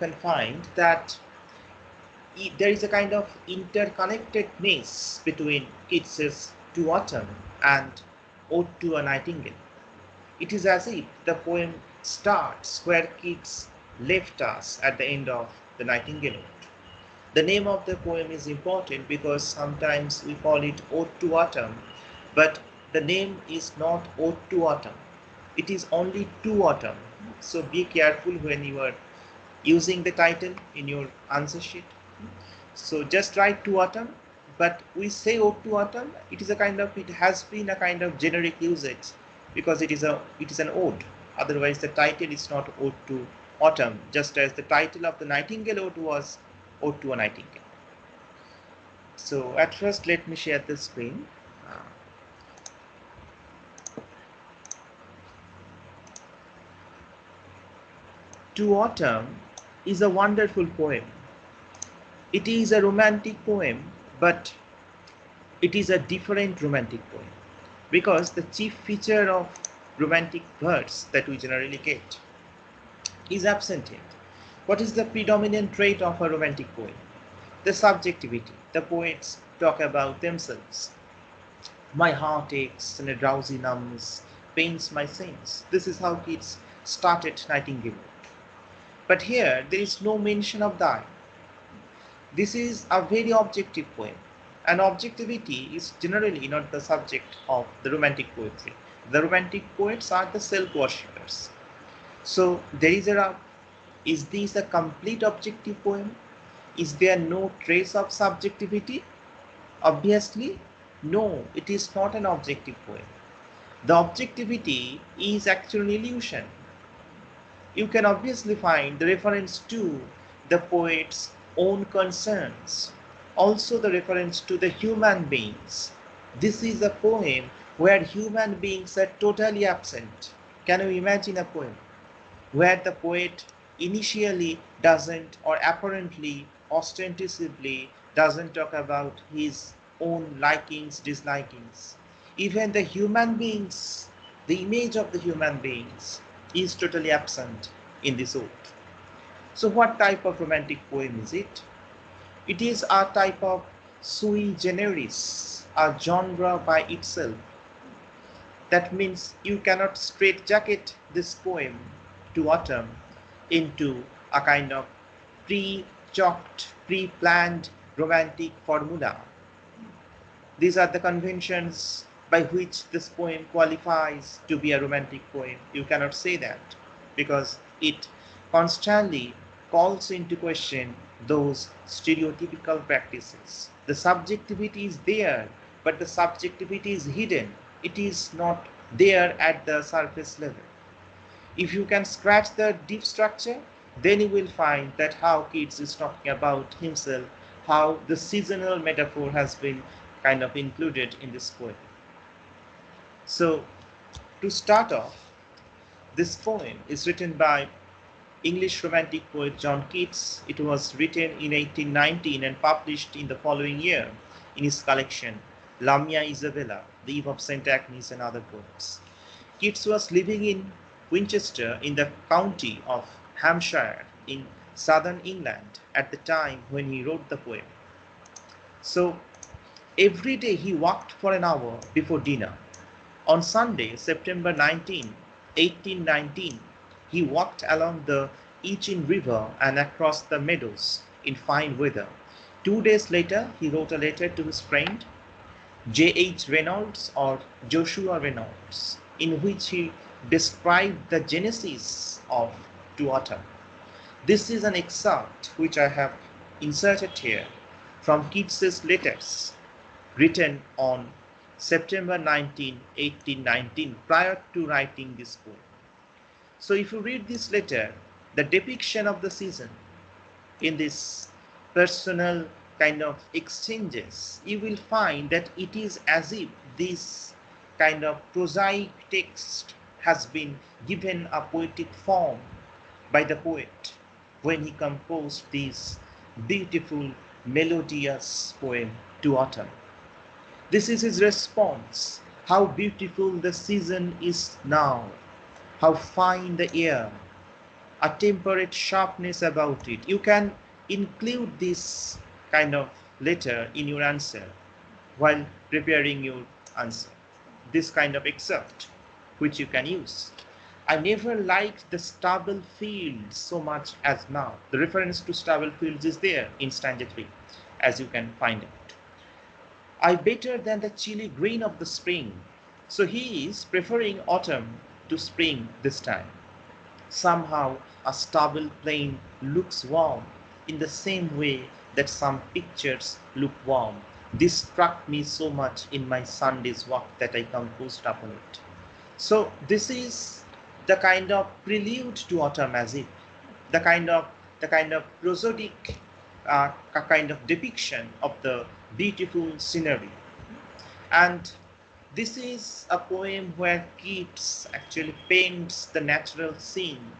can find that there is a kind of interconnectedness between Keats's To Autumn and Ode to a Nightingale. It is as if the poem starts where Keats left us at the end of the Nightingale Ode. The name of the poem is important because sometimes we call it Ode to Autumn, but the name is not Ode to Autumn. It is only To Autumn. So be careful when you are using the title in your answer sheet. So just write To Autumn, but we say Ode to Autumn. It has been a kind of generic usage because it is an ode. Otherwise, the title is not Ode to Autumn, just as the title of the Nightingale Ode was Ode to a Nightingale. So at first, let me share the screen. To Autumn is a wonderful poem. It is a romantic poem, but it is a different romantic poem because the chief feature of romantic verse that we generally get is absent here. What is the predominant trait of a romantic poem? The subjectivity. The poets talk about themselves. My heart aches and a drowsy numbness pains my sense. This is how Keats started Nightingale. But here there is no mention of that. This is a very objective poem, and objectivity is generally not the subject of the romantic poetry. The romantic poets are the self-worshippers. So there is a rub. Is this a complete objective poem? Is there no trace of subjectivity? Obviously, no, it is not an objective poem. The objectivity is actually an illusion. You can obviously find the reference to the poet's own concerns, also the reference to the human beings. This is a poem where human beings are totally absent. Can you imagine a poem where the poet initially doesn't, or apparently ostensibly doesn't talk about his own likings, dislikings? Even the human beings, the image of the human beings is totally absent in this ode. So what type of romantic poem is it? It is a type of sui generis, a genre by itself. That means you cannot straitjacket this poem To Autumn into a kind of pre-chalked, pre-planned romantic formula. These are the conventions by which this poem qualifies to be a romantic poem. You cannot say that because it constantly calls into question those stereotypical practices. The subjectivity is there, but the subjectivity is hidden. It is not there at the surface level. If you can scratch the deep structure, then you will find that how Keats is talking about himself, how the seasonal metaphor has been kind of included in this poem. So, to start off, this poem is written by English Romantic poet John Keats. It was written in 1819 and published in the following year in his collection Lamia Isabella, The Eve of St. Agnes and Other Poems. Keats was living in Winchester in the county of Hampshire in southern England at the time when he wrote the poem. So every day he walked for an hour before dinner. On Sunday, September 19, 1819, he walked along the Itchen River and across the meadows in fine weather. 2 days later, he wrote a letter to his friend J.H. Reynolds or Joshua Reynolds, in which he described the genesis of To Autumn. This is an excerpt which I have inserted here from Keats's letters written on September 19, 1819, prior to writing this poem. So if you read this letter, the depiction of the season in this personal kind of exchanges, you will find that it is as if this kind of prosaic text has been given a poetic form by the poet when he composed this beautiful, melodious poem To Autumn. This is his response. How beautiful the season is now, how fine the air, a temperate sharpness about it. You can include this kind of letter in your answer while preparing your answer. This kind of excerpt, which you can use. I never liked the stubble fields so much as now. The reference to stubble fields is there in stanza 3, as you can find out. I better than the chilly green of the spring. So he is preferring autumn to spring this time. Somehow a stubble plain looks warm in the same way that some pictures look warm. This struck me so much in my Sunday's walk that I composed upon it. So this is the kind of prelude to autumn, as if the kind of prosodic kind of depiction of the beautiful scenery. And this is a poem where Keats actually paints the natural scene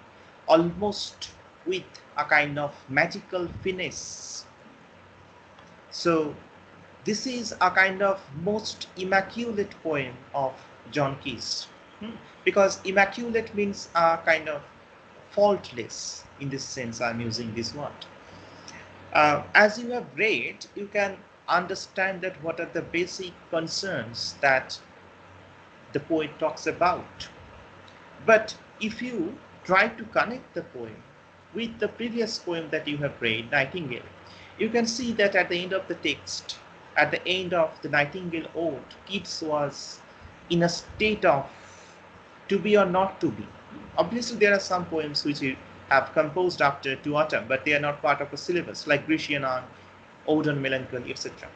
almost with a kind of magical finesse. So this is a kind of most immaculate poem of John Keats. Because immaculate means a kind of faultless. In this sense, I'm using this word. As you have read, you can understand that what are the basic concerns that the poet talks about. But if you try to connect the poem with the previous poem that you have read, Nightingale, you can see that at the end of the text, at the end of the Nightingale Ode, Keats was in a state of to be or not to be. Obviously, there are some poems which you have composed after To Autumn, but they are not part of a syllabus, like Grecian Ode, Ode on Melancholy, etc.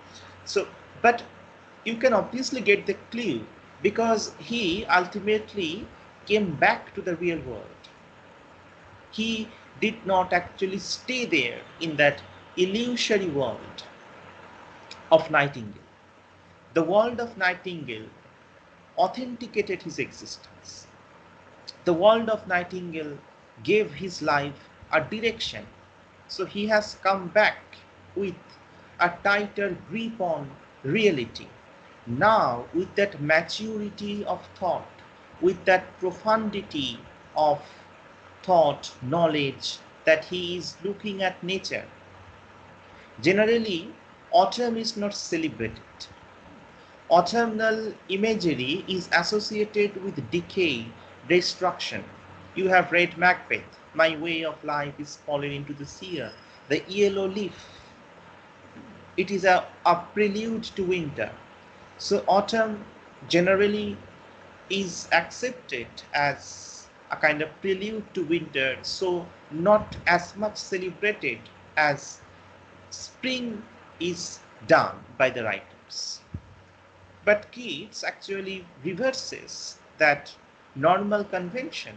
So, but you can obviously get the clue because he ultimately came back to the real world. He did not actually stay there in that illusory world of Nightingale. The world of Nightingale authenticated his existence. The world of Nightingale gave his life a direction. So he has come back with a tighter grip on reality. Now, with that maturity of thought, with that profundity of thought, knowledge, that he is looking at nature. Generally, autumn is not celebrated. Autumnal imagery is associated with decay, destruction. You have read Macbeth. My way of life is fallen into the seer. The yellow leaf. It is a prelude to winter. So autumn generally is accepted as a kind of prelude to winter, so not as much celebrated as spring is done by the writers. But Keats actually reverses that normal convention,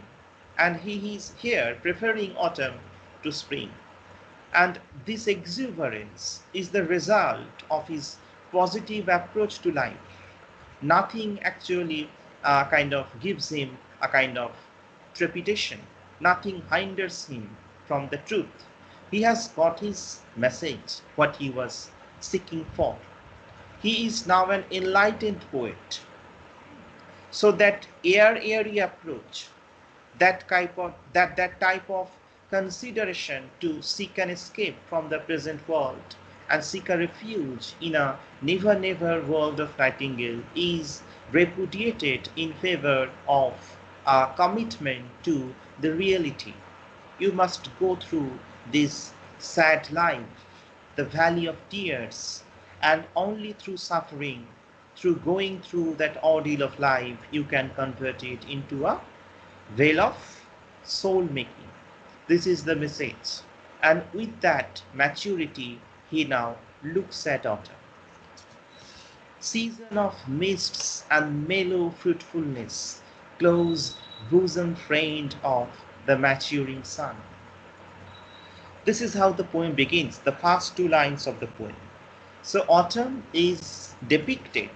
and he is here preferring autumn to spring. And this exuberance is the result of his positive approach to life. Nothing actually kind of gives him a kind of trepidation. Nothing hinders him from the truth. He has got his message, what he was seeking for. He is now an enlightened poet. So that airy approach, that type of consideration to seek an escape from the present world and seek a refuge in a never world of Nightingale is repudiated in favor of a commitment to the reality. You must go through this sad life, the valley of tears, and only through suffering, through going through that ordeal of life, you can convert it into a veil of soul making. This is the message. And with that maturity, he now looks at autumn. Season of mists and mellow fruitfulness, close bosom friend of the maturing sun. This is how the poem begins, the first two lines of the poem. So autumn is depicted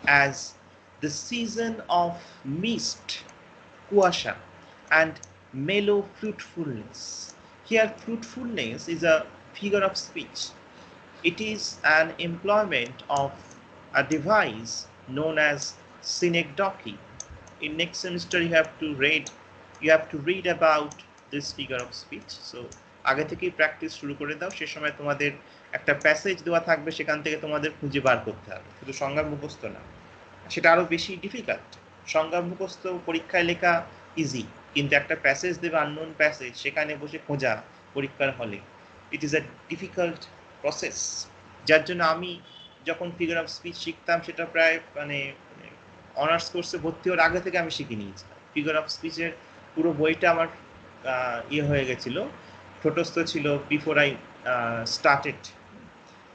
as the season of mist, kuasha, and mellow fruitfulness. Here fruitfulness is a figure of speech. It is an employment of a device known as synecdoche. In next semester you have to read about this figure of speech. So আগে থেকেই practice শুরু করে দাও, সে সময় তোমাদের একটা passage দেওয়া থাকবে, সেখান থেকে তোমাদের খুঁজে বার করতে হবে, শুধু সংজ্ঞা মুখস্থ না, সেটা আরও বেশি ডিফিকাল্ট। সংজ্ঞা মুখস্থ পরীক্ষায় লেখা ইজি, কিন্তু একটা প্যাসেজ দেবে, আননোন প্যাসেজ, সেখানে বসে খোঁজা পরীক্ষার হলে, ইট ইজ আ ডিফিকাল্ট প্রসেস। যার জন্য আমি যখন ফিগার অফ স্পিচ শিখতাম, সেটা প্রায় মানে অনার্স কোর্সে ভর্তি হওয়ার আগে থেকে আমি শিখে নিয়েছিলাম। ফিগার অফ স্পিচের পুরো বইটা আমার ইয়ে হয়ে গেছিল, ঠোঁটস্থ ছিল before I started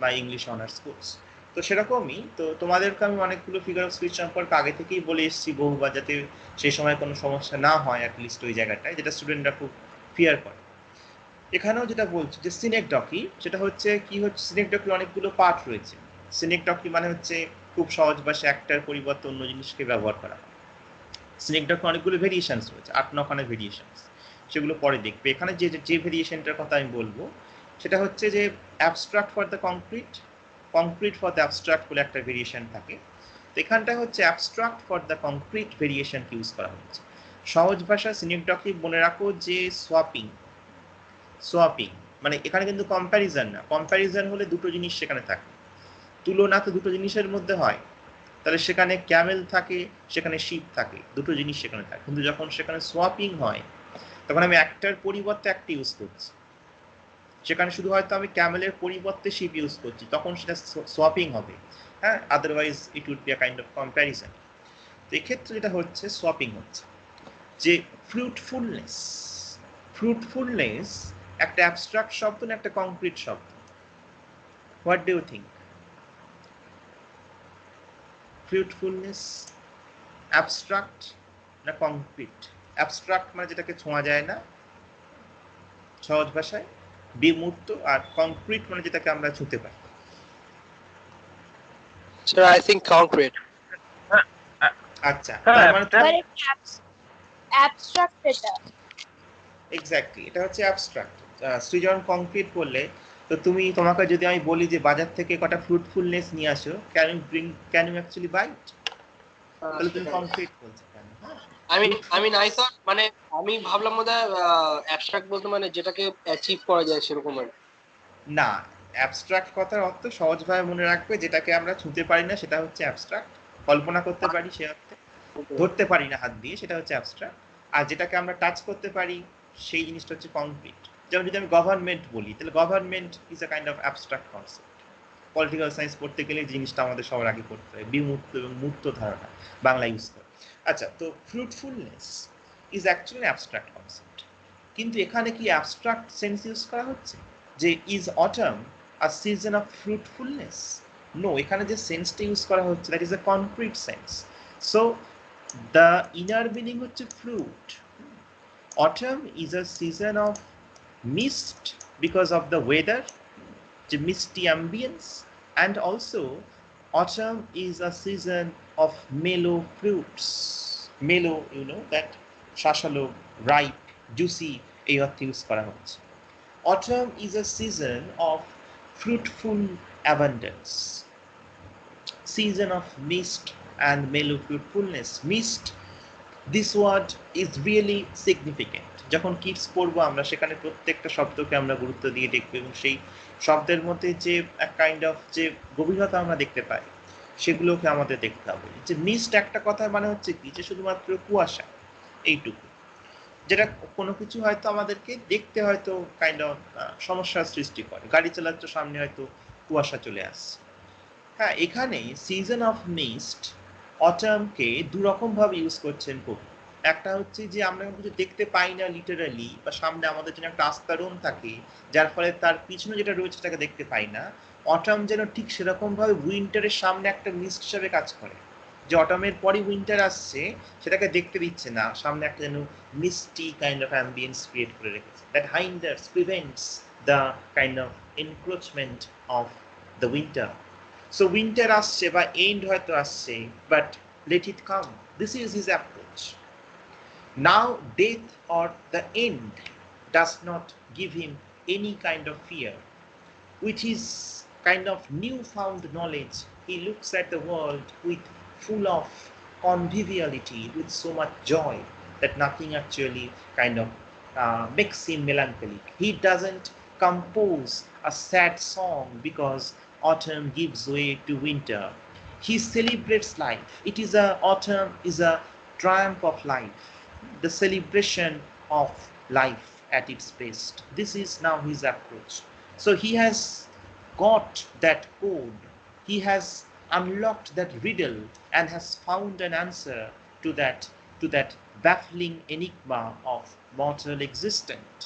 my English honours course. তো সেরকমই তো তোমাদেরকে আমি অনেকগুলো ফিগার অফ স্পিচ সম্পর্কে আগে থেকেই বলে এসেছি বহুবার, যাতে সেই সময় কোনো সমস্যা না হয় অ্যাটলিস্ট ওই জায়গাটায়, যেটা স্টুডেন্টরা খুব ফিয়ার করে। এখানেও যেটা বলছি যে সিনেকডকি, সেটা হচ্ছে কি হচ্ছে, সিনেকডকির অনেকগুলো পার্ট রয়েছে। সিনেকডকি মানে হচ্ছে খুব সহজ ভাষায় একটার পরিবর্তে অন্য জিনিসকে ব্যবহার করা। সিনেকডকি অনেকগুলো ভেরিয়েশনস রয়েছে, 8-9খানা ভেরিয়েশনস, সেগুলো পরে দেখবে। এখানে যে ভেরিয়েশনটার কথা আমি বলবো, সেটা হচ্ছে যে abstract for the concrete, concrete for the abstract বলে একটা ভেরিয়েশন থাকে। তো এখানটা হচ্ছে অ্যাবস্ট্রাক্ট ফর দ্য কংক্রিট ভেরিয়েশনকে ইউজ করা হচ্ছে। সহজ ভাষা সিনেকডকি মনে রাখো যে সোয়াপিং, সোয়াপিং মানে এখানে কিন্তু কম্প্যারিজন না, কম্প্যারিজন হলে দুটো জিনিস সেখানে থাকে, তুলনা তো দুটো জিনিসের মধ্যে হয়, তাহলে সেখানে ক্যামেল থাকে, সেখানে শিপ থাকে, দুটো জিনিস সেখানে থাকে। কিন্তু যখন সেখানে সোয়াপিং হয়, তখন আমি একটার পরিবর্তে একটা ইউজ করছি, সেখানে শুধু হয়তো আমি ক্যামেলের পরিবর্তে শিপ ইউজ করছি, তখন সেটা সোয়াপিং হবে, হ্যাঁ, otherwise it would be a kind of comparison. তো এক্ষেত্রে যেটা হচ্ছে সোয়াপিং হচ্ছে যে ফ্রুটফুলনেস, ফ্রুটফুলনেস একটা অ্যাবস্ট্রাক্ট শব্দ না একটা কংক্রিট শব্দ? What do you think? Fruitfulness abstract না কংক্রিট? অ্যাবস্ট্রাক্ট মানে যেটাকে ছোঁয়া যায় না সহজ ভাষায়, বিমূর্ত, আর কংক্রিট মানে যেটাকে আমরা ছুঁতে পারি। Sir, I think concrete. আচ্ছা, তার মানে তুমি অ্যাবস্ট্রাক্ট, এটা এক্স্যাক্টলি, এটা হচ্ছে অ্যাবস্ট্রাক্ট। সৃজন কংক্রিট বললে, তো তোমাকে যদি আমি বলি যে বাজার থেকে কটা ফ্রুটফুলনেস নিয়ে আসো, ক্যান ইউ অ্যাকচুয়ালি বাই ইট? তাহলে তুমি কংক্রিট বলছো কেন? I thought মানে আমি ভাবলাম বোধহয় অ্যাবস্ট্রাক্ট বলতে মানে যেটাকে অ্যাচিভ করা যায় সেরকম আর কি। না, অ্যাবস্ট্রাক্ট কথার অর্থ সহজভাবে মনে রাখবে, যেটাকে আমরা ছুঁতে পারি না সেটা হচ্ছে অ্যাবস্ট্রাক্ট, কল্পনা করতে পারি সে অর্থে, ধরতে পারি না হাত দিয়ে, সেটা হচ্ছে অ্যাবস্ট্রাক্ট। আর যেটাকে আমরা টাচ করতে পারি সেই জিনিসটা হচ্ছে কংক্রিট। যেমন যদি আমি গভর্নমেন্ট বলি, তাহলে government is a kind of abstract concept. Political science পড়তে গেলে জিনিসটা আমাদের সবার আগে পড়তে হয়, বিমূর্ত এবং মূর্ত ধারণা বাংলা ইউজ করে। আচ্ছা, তো fruitfulness is actually abstract concept, কিন্তু এখানে কি অ্যাবস্ট্রাক্ট সেন্স ইউজ করা হচ্ছে যে is autumn a season of fruitfulness? No, এখানে যে সেন্সটা ইউজ করা হচ্ছে that is a concrete sense. So the inner meaning হচ্ছে fruit. Autumn is a season of mist because of the weather, the misty ambience, and also autumn is a season of mellow fruits. Mellow, you know, that shashalo, ripe, juicy, এই অর্থে use করা হচ্ছে। Autumn is a season of fruitful abundance, season of mist and mellow fruitfulness. Mist, this word is really significant. যখন Kitts পড়বো আমরা, সেখানে প্রত্যেকটা শব্দকে আমরা গুরুত্ব দিয়ে দেখবো, এবং সেই শব্দের মধ্যে যে কাইন্ড অফ যে গভীরতা আমরা দেখতে পাই, সেগুলোকে আমাদের দেখতে হবে। যে মিস্ট একটা কথা মানে হচ্ছে কি, যে শুধুমাত্র কুয়াশা, এইটুকু, যেটা কোনো কিছু হয়তো আমাদেরকে দেখতে হয়তো কাইন্ড অফ সমস্যার সৃষ্টি করে, গাড়ি চালাচ্ছ সামনে হয়তো কুয়াশা চলে আসছে। হ্যাঁ, এখানে সিজন অফ মিস্ট, অটামকে দুরকমভাবে ইউজ করছেন কবি। একটা হচ্ছে যে আমরা কিছু দেখতে পাই না লিটারালি, বা সামনে আমাদের জন্য একটা আস্তরণ থাকে, যার ফলে তার পিছনে যেটা রয়েছে সেটাকে দেখতে পাই না। অটাম যেন ঠিক সেরকমভাবে উইন্টারের সামনে একটা মিস্ট হিসাবে কাজ করে, যে অটামের পরই উইন্টার আসছে, সেটাকে দেখতে দিচ্ছে না, সামনে একটা যেন misty kind of ambience create করে রেখেছে, that hinders, prevents the kind of encroachment of the winter. So winter আসছে বা end হয়তো আসছে, but let it come. This is his approach. Now death or the end does not give him any kind of fear. With his kind of newfound knowledge, he looks at the world with full of conviviality, with so much joy that nothing actually kind of makes him melancholic. He doesn't compose a sad song because autumn gives way to winter. He celebrates life. It is a autumn is a triumph of life, the celebration of life at its best. This is now his approach. So he has got that code. He has unlocked that riddle and has found an answer to that baffling enigma of mortal existence.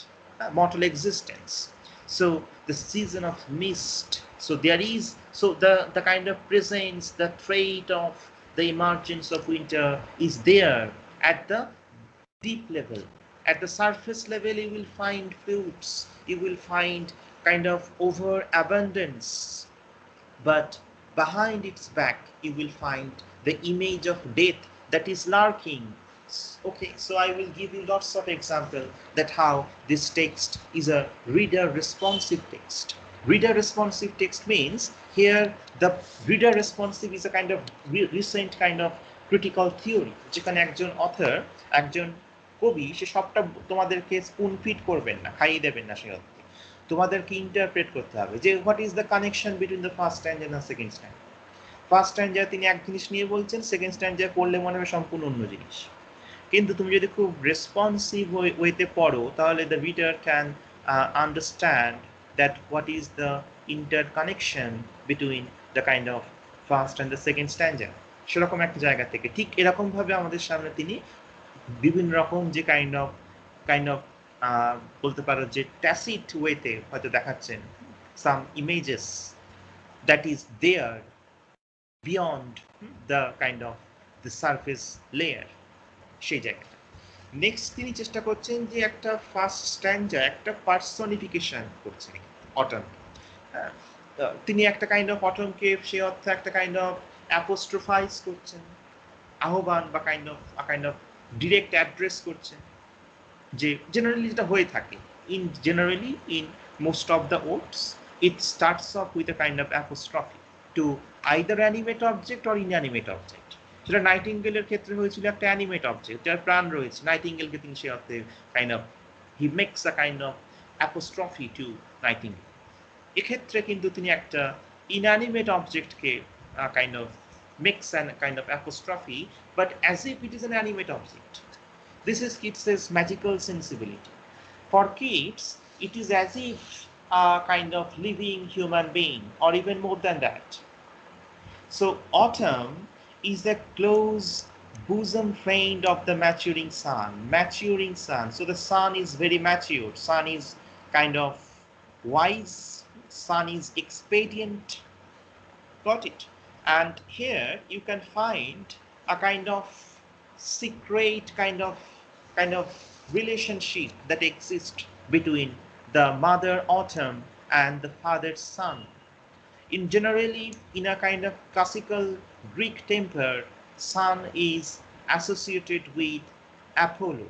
So the season of mist. So there is the kind of presence, the trait of the emergence of winter is there at the deep level. At the surface level, you will find fruits, you will find kind of overabundance, but behind its back you will find the image of death that is lurking. Okay, so I will give you lots of example that how this text is a reader responsive text. Reader responsive text means here the reader responsive is a kind of recent kind of critical theory যেখানে একজন author একজন কবি সে সবটা তোমাদেরকে spoon feed করবেন না, খাইয়ে দেবেন না, সে অর্থে তোমাদেরকে ইন্টারপ্রেট করতে হবে যে what is the connection between the first stanza and second stanza. First stanza তিনি এক জিনিস নিয়ে বলছেন, সেকেন্ড স্ট্যান্ডা পড়লে মনে হবে সম্পূর্ণ অন্য জিনিস। কিন্তু তুমি যদি খুব রেসপন্সিভ ওয়েতে পড়ো তাহলে the reader can understand that what is the interconnection between the kind of first and the second স্ট্যান্ডা। সেরকম একটা জায়গা থেকে ঠিক এরকমভাবে আমাদের সামনে তিনি বিভিন্ন রকম যে কাইন্ড অফ বলতে পারো যে ট্যাসিট ওয়েতে হয়তো দেখাচ্ছেন some images that is there beyond the kind of the surface layer, সেই জায়গাটা। নেক্সট তিনি চেষ্টা করছেন যে একটা ফার্স্ট স্ট্যান্ডা একটা পার্সনিফিকেশন করছেন অটম। তিনি একটা কাইন্ড অফ অটমকে সে অর্থে একটা কাইন্ড অফ অ্যাপোস্ট্রোফাইজ করছেন, আহ্বান বা কাইন্ড অফ ডিরেক্ট অ্যাড্রেস করছেন, যে জেনারেলি যেটা হয়ে থাকে in most of the odes it starts off with a kind of apostrophe to either animate object or inanimate object. সেটা নাইটিঙ্গেলের ক্ষেত্রে হয়েছিল একটা অ্যানিমেট অবজেক্ট যার প্রাণ রয়েছে, নাইটিঙ্গেলকে তিনি সে অর্থে kind of he makes a kind of apostrophe to nightingale. এক্ষেত্রে কিন্তু তিনি একটা ইনঅ্যানিমেট অবজেক্টকে kind of makes an kind of apostrophe but as if it is an animate object. This is Keats's magical sensibility. For Keats, it is as if a kind of living human being, or even more than that. So autumn is the close bosom friend of the maturing sun. Maturing sun. So the sun is very mature. Sun is kind of wise. Sun is expedient. Got it? And here you can find a kind of secret kind of relationship that exists between the mother autumn and the father sun. In a kind of classical Greek temper, sun is associated with Apollo.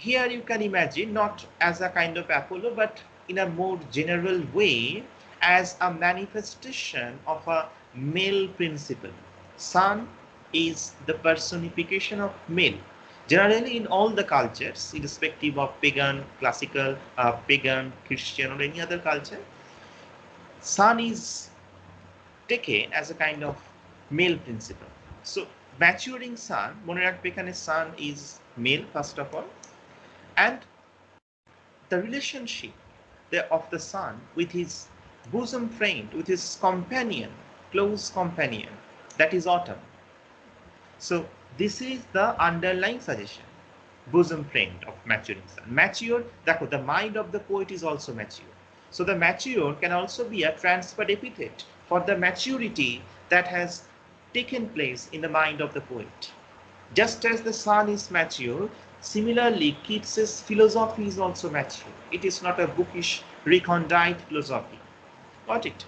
Here you can imagine not as a kind of Apollo but in a more general way as a manifestation of a male principle. Sun is the personification of male. Generally in all the cultures, irrespective of pagan, classical, pagan, Christian or any other culture, sun is taken as a kind of male principle. So maturing sun, mone rakbe ekhane sun is male first of all, and the relationship of the sun with his bosom friend, with his companion, close companion, that is autumn. So this is the underlying suggestion. Bosom friend of maturing sun. Mature, the mind of the poet is also mature. So the mature can also be a transferred epithet for the maturity that has taken place in the mind of the poet. Just as the sun is mature, similarly Keats's philosophy is also mature. It is not a bookish, recondite philosophy. Got it?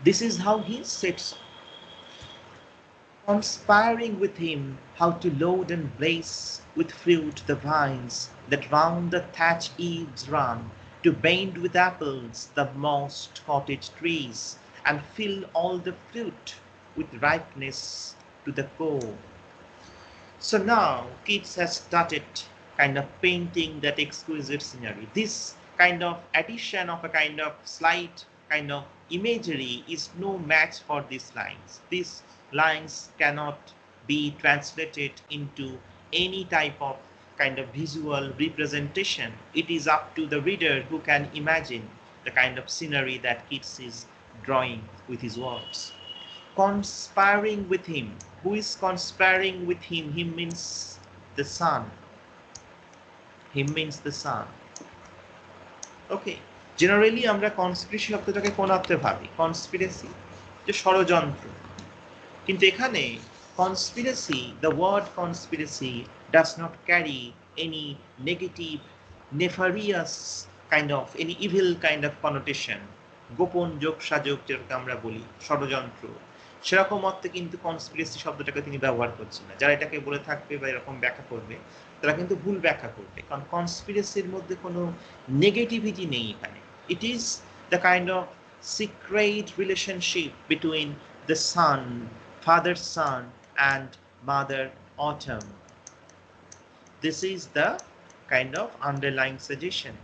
This is how he sets on. Conspiring with him how to load and blaze with fruit the vines that round the thatch eaves run, to bend with apples the mossed cottage trees, and fill all the fruit with ripeness to the core. So now Keats has started kind of painting that exquisite scenery. This kind of addition of a kind of slight kind of imagery is no match for these lines. These lines cannot be translated into any type of kind of visual representation. It is up to the reader who can imagine the kind of scenery that Keats is drawing with his words. Conspiring with him. Who is conspiring with him? Him means the sun. Him means the sun. Okay, generally আমরা conspiracy শব্দটাকে কোন অর্থে ভাবি? Conspiracy যে ষড়যন্ত্র, কিন্তু এখানে conspiracy, the word conspiracy does not carry any negative nefarious kind of any evil kind of connotation. গোপন যোগ সাযোগ যেটাকে আমরা বলি ষড়যন্ত্র, সেরকম অর্থে কিন্তু কনস্পিরেসি শব্দটাকে তিনি ব্যবহার করছেন না। যারা এটাকে বলে থাকবে বা এরকম ব্যাখ্যা করবে তারা কিন্তু ভুল ব্যাখ্যা করবে, কারণ কনস্পিরেসির মধ্যে কোনো নেগেটিভিটি নেই এখানে। It is the kind of secret relationship between the sun, father son and mother autumn. This is the kind of underlying suggestion.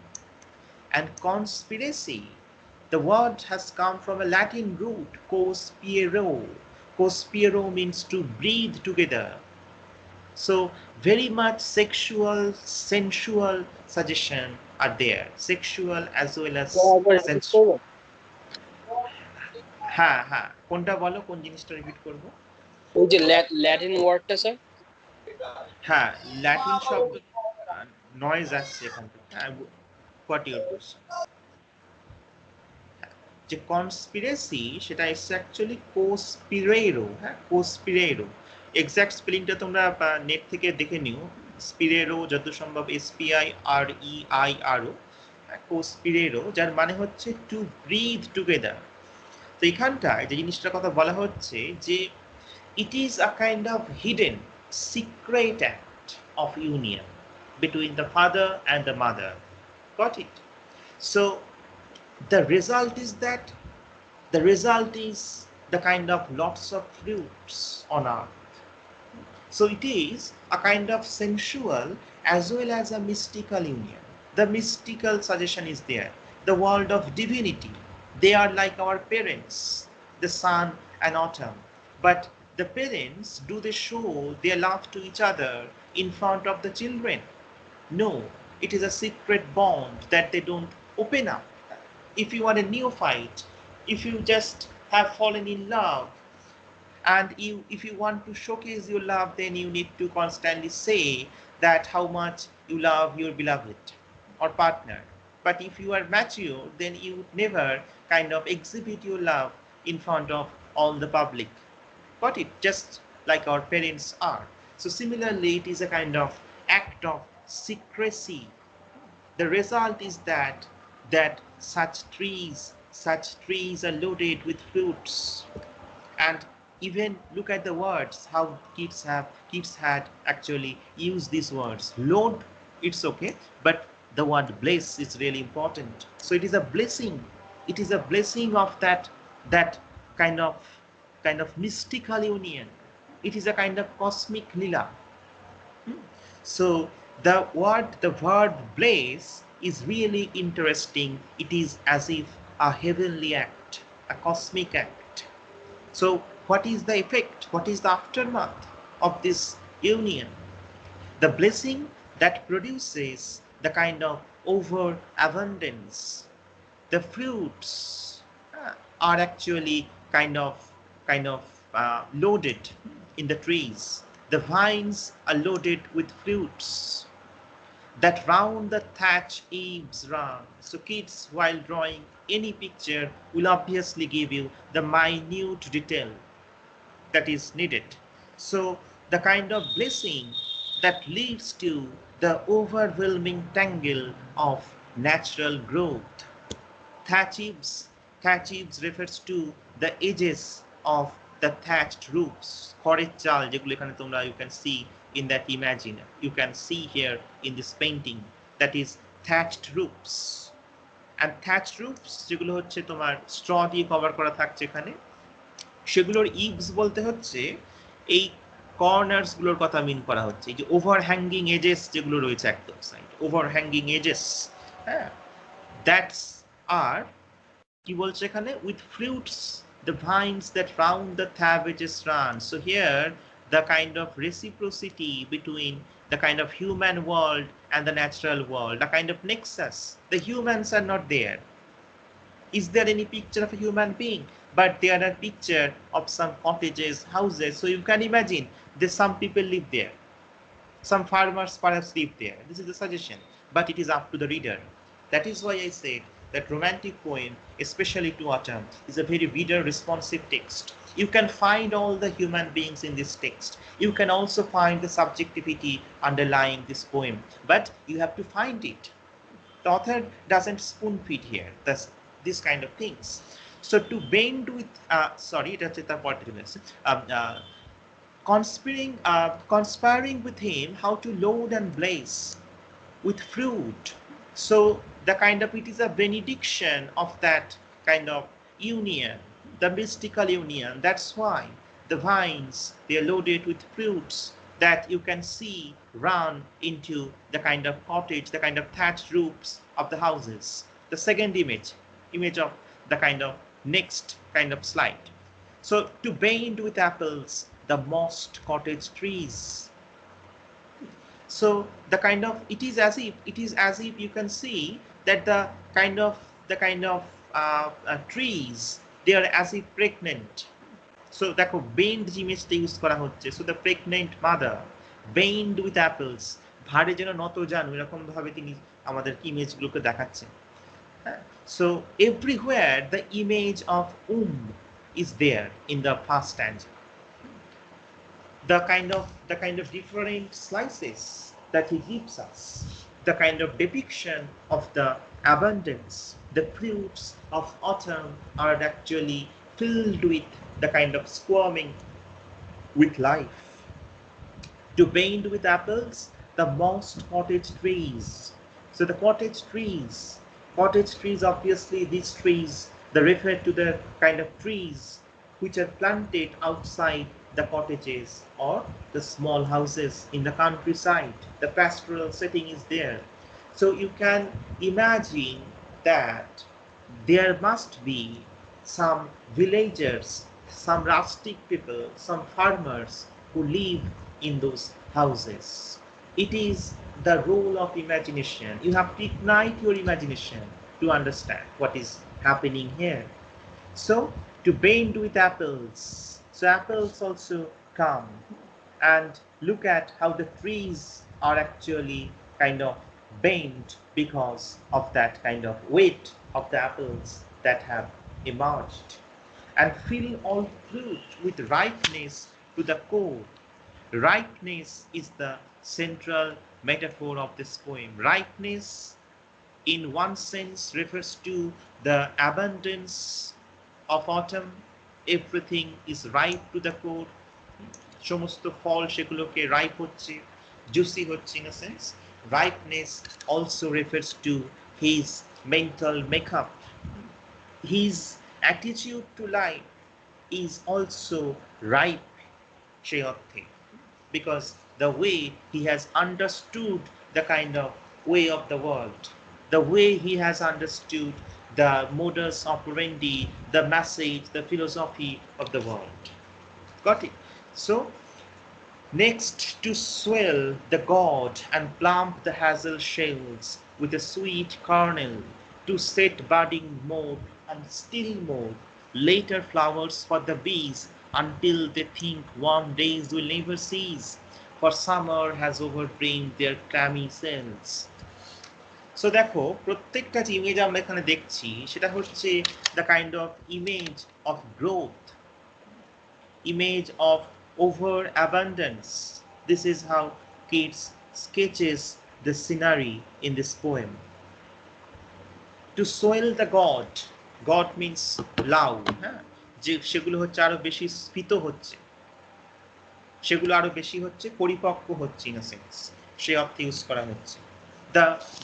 And conspiracy, the word has come from a Latin root, conspiro. Conspiro means to breathe together. So very much sexual, sensual suggestion are there. Sexual as well as sensual. হ্যাঁ হ্যাঁ, কোনটা বলো, কোন জিনিসটা repeat করব? ওই যে Latin ওয়ার্ডটা স্যার। হ্যাঁ, ল্যাটিন শব্দ নয়েজ আসছে এখান থেকে। What your question? যে কনস্পিরেসি সেটা এসছে অ্যাকচুয়ালি কোস্পিরেরো। হ্যাঁ, কোস্পিরেরো এক্সাক্ট স্পেলিংটা তোমরা নেট থেকে দেখে নিও। স্পিরেরো যত সম্ভব SPIREIRO, কোস্পিরেরো, যার মানে হচ্ছে টু ব্রিথ টুগেদার। তো এখানটায় যে জিনিসটার কথা বলা হচ্ছে যে it is a kind of hidden secret act of union between the father and the mother. Got it? So the result is the kind of lots of fruits on earth. So it is a kind of sensual as well as a mystical union. The mystical suggestion is there. The world of divinity. They are like our parents, the sun and autumn. But the parents, do they show their love to each other in front of the children? No, it is a secret bond that they don't open up. If you are a neophyte, if you just have fallen in love, and if you want to showcase your love, then you need to constantly say that how much you love your beloved or partner. But if you are mature, then you would never kind of exhibit your love in front of all the public. Got it? Just like our parents are. So similarly, it is a kind of act of secrecy. The result is that such trees are loaded with fruits. And even look at the words, how Keats had actually used these words. Load, it's okay, but the word bless is really important. So it is a blessing. It is a blessing of that kind of mystical union. It is a kind of cosmic lila. So the word bless is really interesting. It is as if a heavenly act, a cosmic act. So what is the effect? What is the aftermath of this union? The blessing that produces the kind of overabundance. The fruits are actually kind of loaded in the trees. The vines are loaded with fruits that round the thatch eaves run. So Keats, while drawing any picture, will obviously give you the minute detail that is needed. So the kind of blessing that leads to the overwhelming tangle of natural growth. Thatch eaves refers to the edges of the thatched roofs. খড়ের চাল যেগুলো এখানে তোমরা you can see in that imagine, you can see here in this painting, that is thatched roofs. And thatched roofs যেগুলো হচ্ছে তোমার straw দিয়ে cover করা থাকছে এখানে, সেগুলোর ইভস বলতে হচ্ছে এই কর্নার্স গুলোর কথা মিন করা হচ্ছে, এই যে ওভারহ্যাঙ্গিং এজেস যেগুলো রয়েছে একদম সাইড, ওভারহ্যাঙ্গিং এজেস, হ্যাঁ, দ্যাটস আর কি বলছে এখানে, with fruits the vines that round the cabbages run. So here the kind of reciprocity between the kind of human world and the natural world, the kind of nexus. The humans are not there. Is there any picture of a human being? But there are picture of some cottages, houses. So you can imagine there's some people live there. Some farmers perhaps live there. This is the suggestion, but it is up to the reader. That is why I said that romantic poem, especially to autumn, is a very reader responsive text. You can find all the human beings in this text. You can also find the subjectivity underlying this poem, but you have to find it. The author doesn't spoon feed here. That's this kind of things. So to bend with sorry, এটা হচ্ছে তার পরের conspiring with him how to load and bless with fruit. So the kind of, it is a benediction of that kind of union, the mystical union. That's why the vines, they are loaded with fruits that you can see run into the kind of cottage, the kind of thatched roofs of the houses. The second image of the kind of next kind of slide. So to bend with apples the mossed cottage trees. So the kind of, it is as if you can see that the kind of trees, they are as if pregnant. So দেখো bend যে ইমেজটা use করা হচ্ছে, so the pregnant mother bend with apples, ভারে যেন নত জানো, এরকম ভাবে তিনি আমাদের ইমেজগুলোকে দেখাচ্ছেন। So everywhere the image of is there in the first stanza. The kind of different slices that he gives us, the kind of depiction of the abundance, the fruits of autumn are actually filled with the kind of squirming with life. To bend with apples the mossed cottage trees. So the cottage trees, obviously these trees, they refer to the kind of trees which are planted outside the cottages or the small houses in the countryside. The pastoral setting is there. So you can imagine that there must be some villagers, some rustic people, some farmers who live in those houses. It is the role of imagination. You have to ignite your imagination to understand what is happening here. So to bend with apples, so apples also come, and look at how the trees are actually kind of bent because of that kind of weight of the apples that have emerged, and fill all fruit with ripeness to the core. Ripeness is the central metaphor of this poem. Ripeness in one sense refers to the abundance of autumn. Everything is ripe to the core. সমস্ত ফল সেগুলোকে ripe হচ্ছে, juicy হচ্ছে in a sense. Ripeness also refers to his mental makeup. His attitude to life is also ripe সেই অর্থে, because the way he has understood the kind of way of the world, the way he has understood the modus operandi, the message, the philosophy of the world. Got it? So next, to swell the gourd and plump the hazel shells with a sweet kernel, to set budding more and still more later flowers for the bees, until they think warm days will never cease, for summer has overbrimmed their clammy cells. So দেখো প্রত্যেকটা যে image আমরা এখানে দেখছি সেটা হচ্ছে the kind of image of growth, image of overabundance. This is how Keats sketches the scenery in this poem. To soil the god, god means love, হ্যাঁ, যে সেগুলো হচ্ছে আরো বেশি স্ফীত হচ্ছে, সেগুলো আরো বেশি হচ্ছে পরিপক্ক হচ্ছে in a sense, সেই অর্থে ইউজ করা হচ্ছে।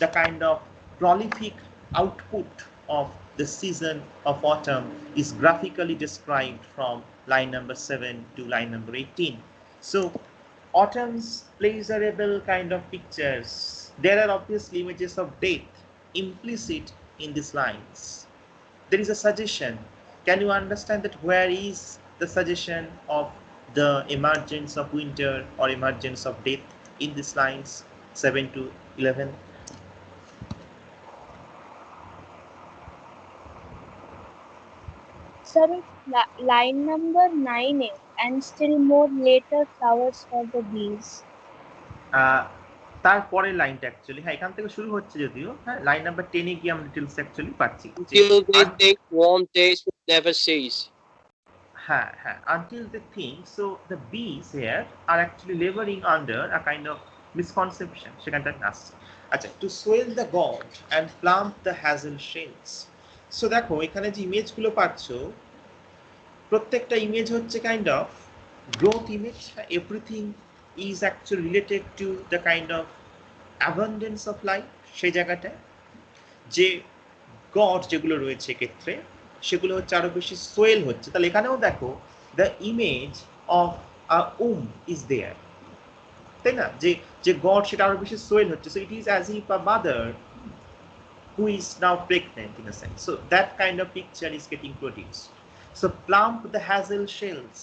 The kind of prolific output of the season of autumn is graphically described from line number 7 to line number 18. So autumn's pleasurable kind of pictures. There are obviously images of death implicit in these lines. There is a suggestion. Can you understand that where is the suggestion of the emergence of winter or emergence of death in these lines 7 to 11? Sir, if line number 9 is, and still more later flowers for the bees. তারপরের লাইনটা actually, হ্যাঁ এখান থেকে শুরু হচ্ছে যদিও, হ্যাঁ line number 10 এ গিয়ে আমরা ডিটেলস অ্যাকচুয়ালি পাচ্ছি যে Until they think warm days will never cease. হ্যাঁ হ্যাঁ until they think. So the bees here are actually laboring under a kind of misconception, সেখানটা আসছে। আচ্ছা, to swell the god and plump the hazel shells. So দেখো এখানে যে ইমেজগুলো পাচ্ছ, প্রত্যেকটা ইমেজ হচ্ছে kind of growth image. Everything is actually related to the kind of abundance of life. সেই জায়গাটায় যে গড যেগুলো রয়েছে ক্ষেত্রে সেগুলো হচ্ছে আরো বেশি সোয়েল হচ্ছে। তাহলে এখানেও দেখো the image of is there, তাই না? যে যে গড সেটা আরো বেশি সোয়েল হচ্ছে। So it is as if a mother who is now pregnant in a sense. So that kind of picture is getting produced. So plump the hazel shells,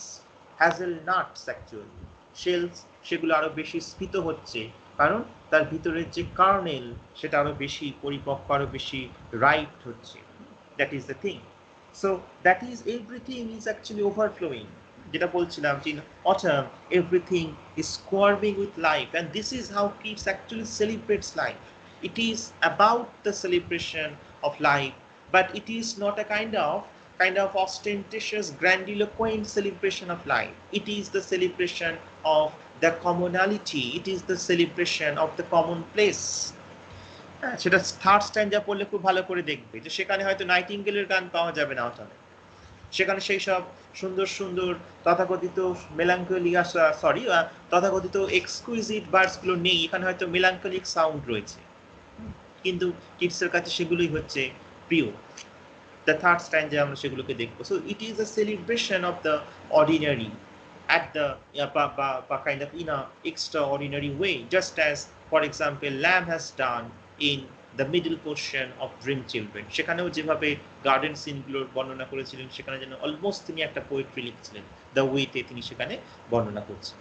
hazelnuts actually, shells সেগুলো আরো বেশি স্ফীত হচ্ছে, কারণ তার ভিতরের যে কার্নেল সেটা আরো বেশি পরিপক্ক, আরো বেশি রাইট হচ্ছে। That is the thing. So that is, everything is actually overflowing. যেটা বলছিলাম যে in autumn everything is swarming with life, and this is how Keats actually celebrates life. It is about the celebration of life, but it is not a kind of ostentatious grandiloquent celebration of life. It is the celebration of the commonality. It is the celebration of the commonplace. সেটা third স্ট্যান্ডা পড়লে খুব ভালো করে দেখবে যে সেখানে হয়তো নাইটিঙ্গেলের গান পাওয়া যাবে না অটামে। সেখানে সেই সব সুন্দর সুন্দর তথাকথিত মেলাঙ্কলিয়া, সরি তথাকথিত এক্সকুইজিট বার্ডসগুলো নেই। এখানে হয়তো মেলাঙ্কলিক সাউন্ড রয়েছে, কিন্তু কিডসের কাছে সেগুলোই হচ্ছে প্রিয়। দ্য থার্ড স্ট্যান্ডে আমরা সেগুলোকে দেখবো। So it is a celebration of the ordinary at the kind of in a extraordinary way, just as for example Lamb has done in the middle portion of Dream Children. সেখানেও যেভাবে garden সিনগুলোর বর্ণনা করেছিলেন, সেখানে যেন almost তিনি একটা poetry লিখছিলেন, the ওয়েতে তিনি সেখানে বর্ণনা করছেন।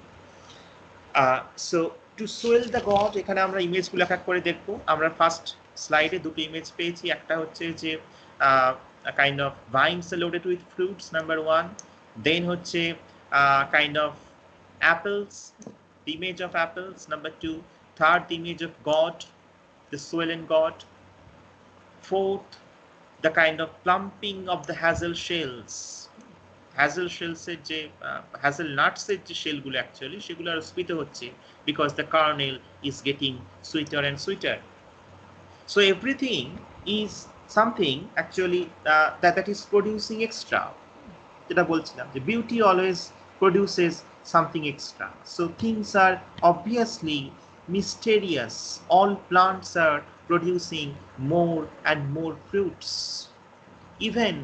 So two Soyel the god, এখানে আমরা ইমেজগুলো এক এক করে দেখবো। আমরা ফার্স্ট স্লাইডে দুটো ইমেজ পেয়েছি। একটা হচ্ছে যে kind of vines loaded with fruits, number 1। Then হচ্ছে kind of apples, the image of apples, number 2. Third, the image of God, the swollen God. Fourth, the kind of plumping of the hazel shells. Hazel shells এর যে hazelnuts এর যে শেলগুলো actually সেগুলো আরো স্ফীত হচ্ছে, because the kernel is getting sweeter and sweeter. So everything is something actually that is producing extra. যেটা বলছিলাম যে beauty always produces something extra. So things are obviously mysterious. All plants are producing more and more fruits. Even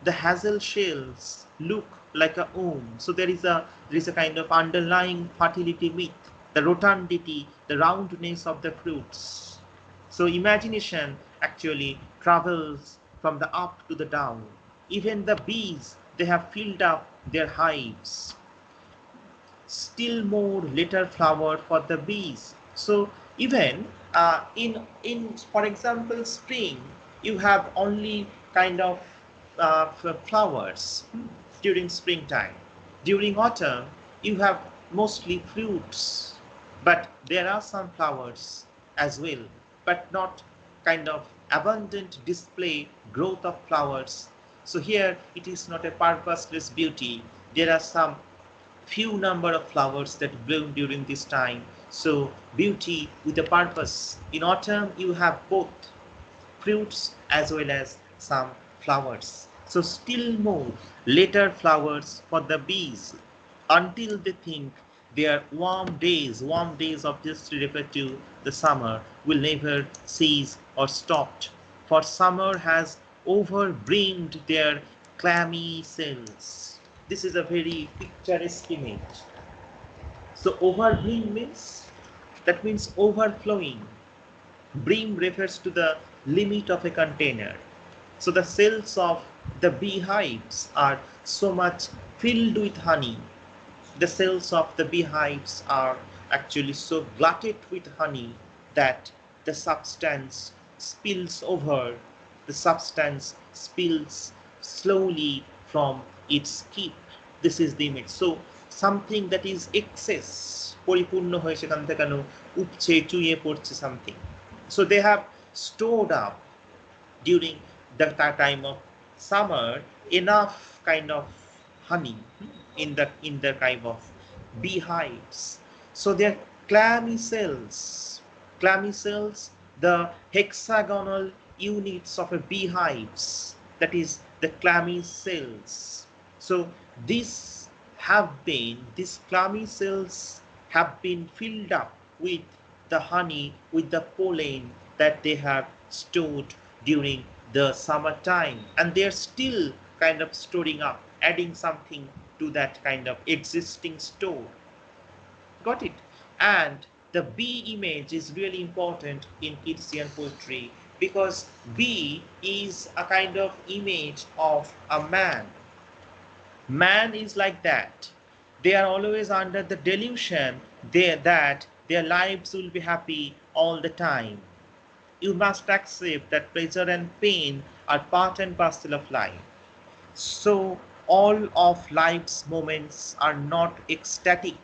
the hazel shells look like a womb. So there is a kind of underlying fertility myth, the rotundity, the roundness of the fruits. So imagination actually travels from the up to the down. Even the bees, they have filled up their hives. Still more later flower for the bees. So even in for example spring, you have only kind of flowers during springtime. During autumn, you have mostly fruits, but there are some flowers as well, but not kind of abundant display growth of flowers. So here it is not a purposeless beauty. There are some few number of flowers that bloom during this time. So beauty with a purpose. In autumn you have both fruits as well as some flowers. So still more later flowers for the bees, until they think their warm days obviously refer to the summer, will never cease or stopped. For summer has overbrimmed their clammy cells. This is a very picturesque image. So overbrim means, that means overflowing. Brim refers to the limit of a container. So the cells of the beehives are so much filled with honey. The cells of the beehives are actually so glutted with honey that the substance spills over, the substance spills slowly from its keep. This is the image. So something that is excess, পরিপূর্ণ হয়ে সেখান থেকে কেন উপচে চুইয়ে পড়ছে something. So they have stored up during the time of summer enough kind of honey in the kind of beehives. So they're clammy cells, the hexagonal units of a beehives, that is the clammy cells. So these clammy cells have been filled up with the honey, with the pollen that they have stored during the summertime, and they're still kind of storing up, adding something to that kind of existing store. Got it? And the bee image is really important in Keatsian poetry because bee is a kind of image of a man. Man is like that. They are always under the delusion that their lives will be happy all the time. You must accept that pleasure and pain are part and parcel of life. So all of life's moments are not ecstatic.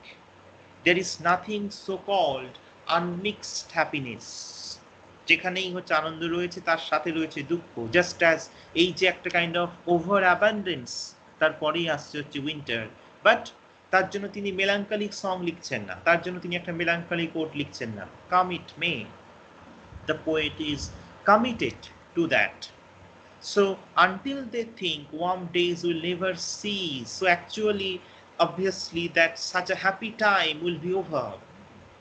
There is nothing so called unmixed happiness. যেখানেই হচ্ছে আনন্দ রয়েছে তার সাথে রয়েছে দুঃখ, just as এই যে একটা কাইন্ড অফ ওভার অ্যাবান্ডেন্স, তারপরেই আসছে হচ্ছে উইন্টার। বাট তার জন্য তিনি মেলাঙ্কালিক সং লিখছেন না, তার জন্য তিনি একটা মেলাঙ্কালিক কোট লিখছেন না। কাম ইট মে, the poet is committed to that. So until they think warm days will never cease, so actually obviously that such a happy time will be over.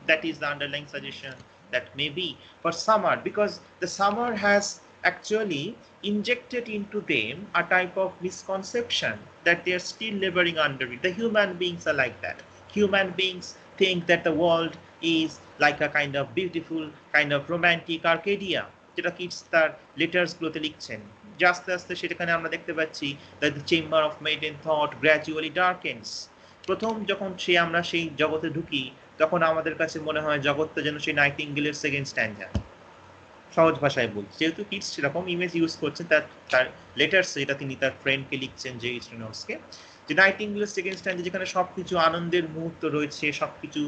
That is the underlying suggestion that maybe for summer, because the summer has actually injected into them a type of misconception that they are still laboring under it. The human beings are like that. Human beings think that the world is like a kind of beautiful, kind of romantic Arcadia, যেটা Kitts তার লেটার্সগুলোতে লিখছেন। যে আস্তে আস্তে সেখানে আমরা দেখতে পাচ্ছি that the chamber of maiden thought gradually darkens. প্রথম যখন আমরা সেই জগতে ঢুকি তখন আমাদের কাছে মনে হয় জগৎটা যেন সেই নাইটিঙ্গেলের সেকেন্ড স্ট্যান্ডার। সহজ ভাষায় বলছি, যেহেতু কিটস সেরকম ইমেজ ইউজ করছেন তার লেটার্স, যেটা তিনি তার ফ্রেন্ডকে লিখছেন যে স্ট্রেনর্সকে, যে নাইটিঙ্গেলের সেকেন্ড স্ট্যান্ডার যেখানে সবকিছু আনন্দের মুহূর্ত রয়েছে, সবকিছু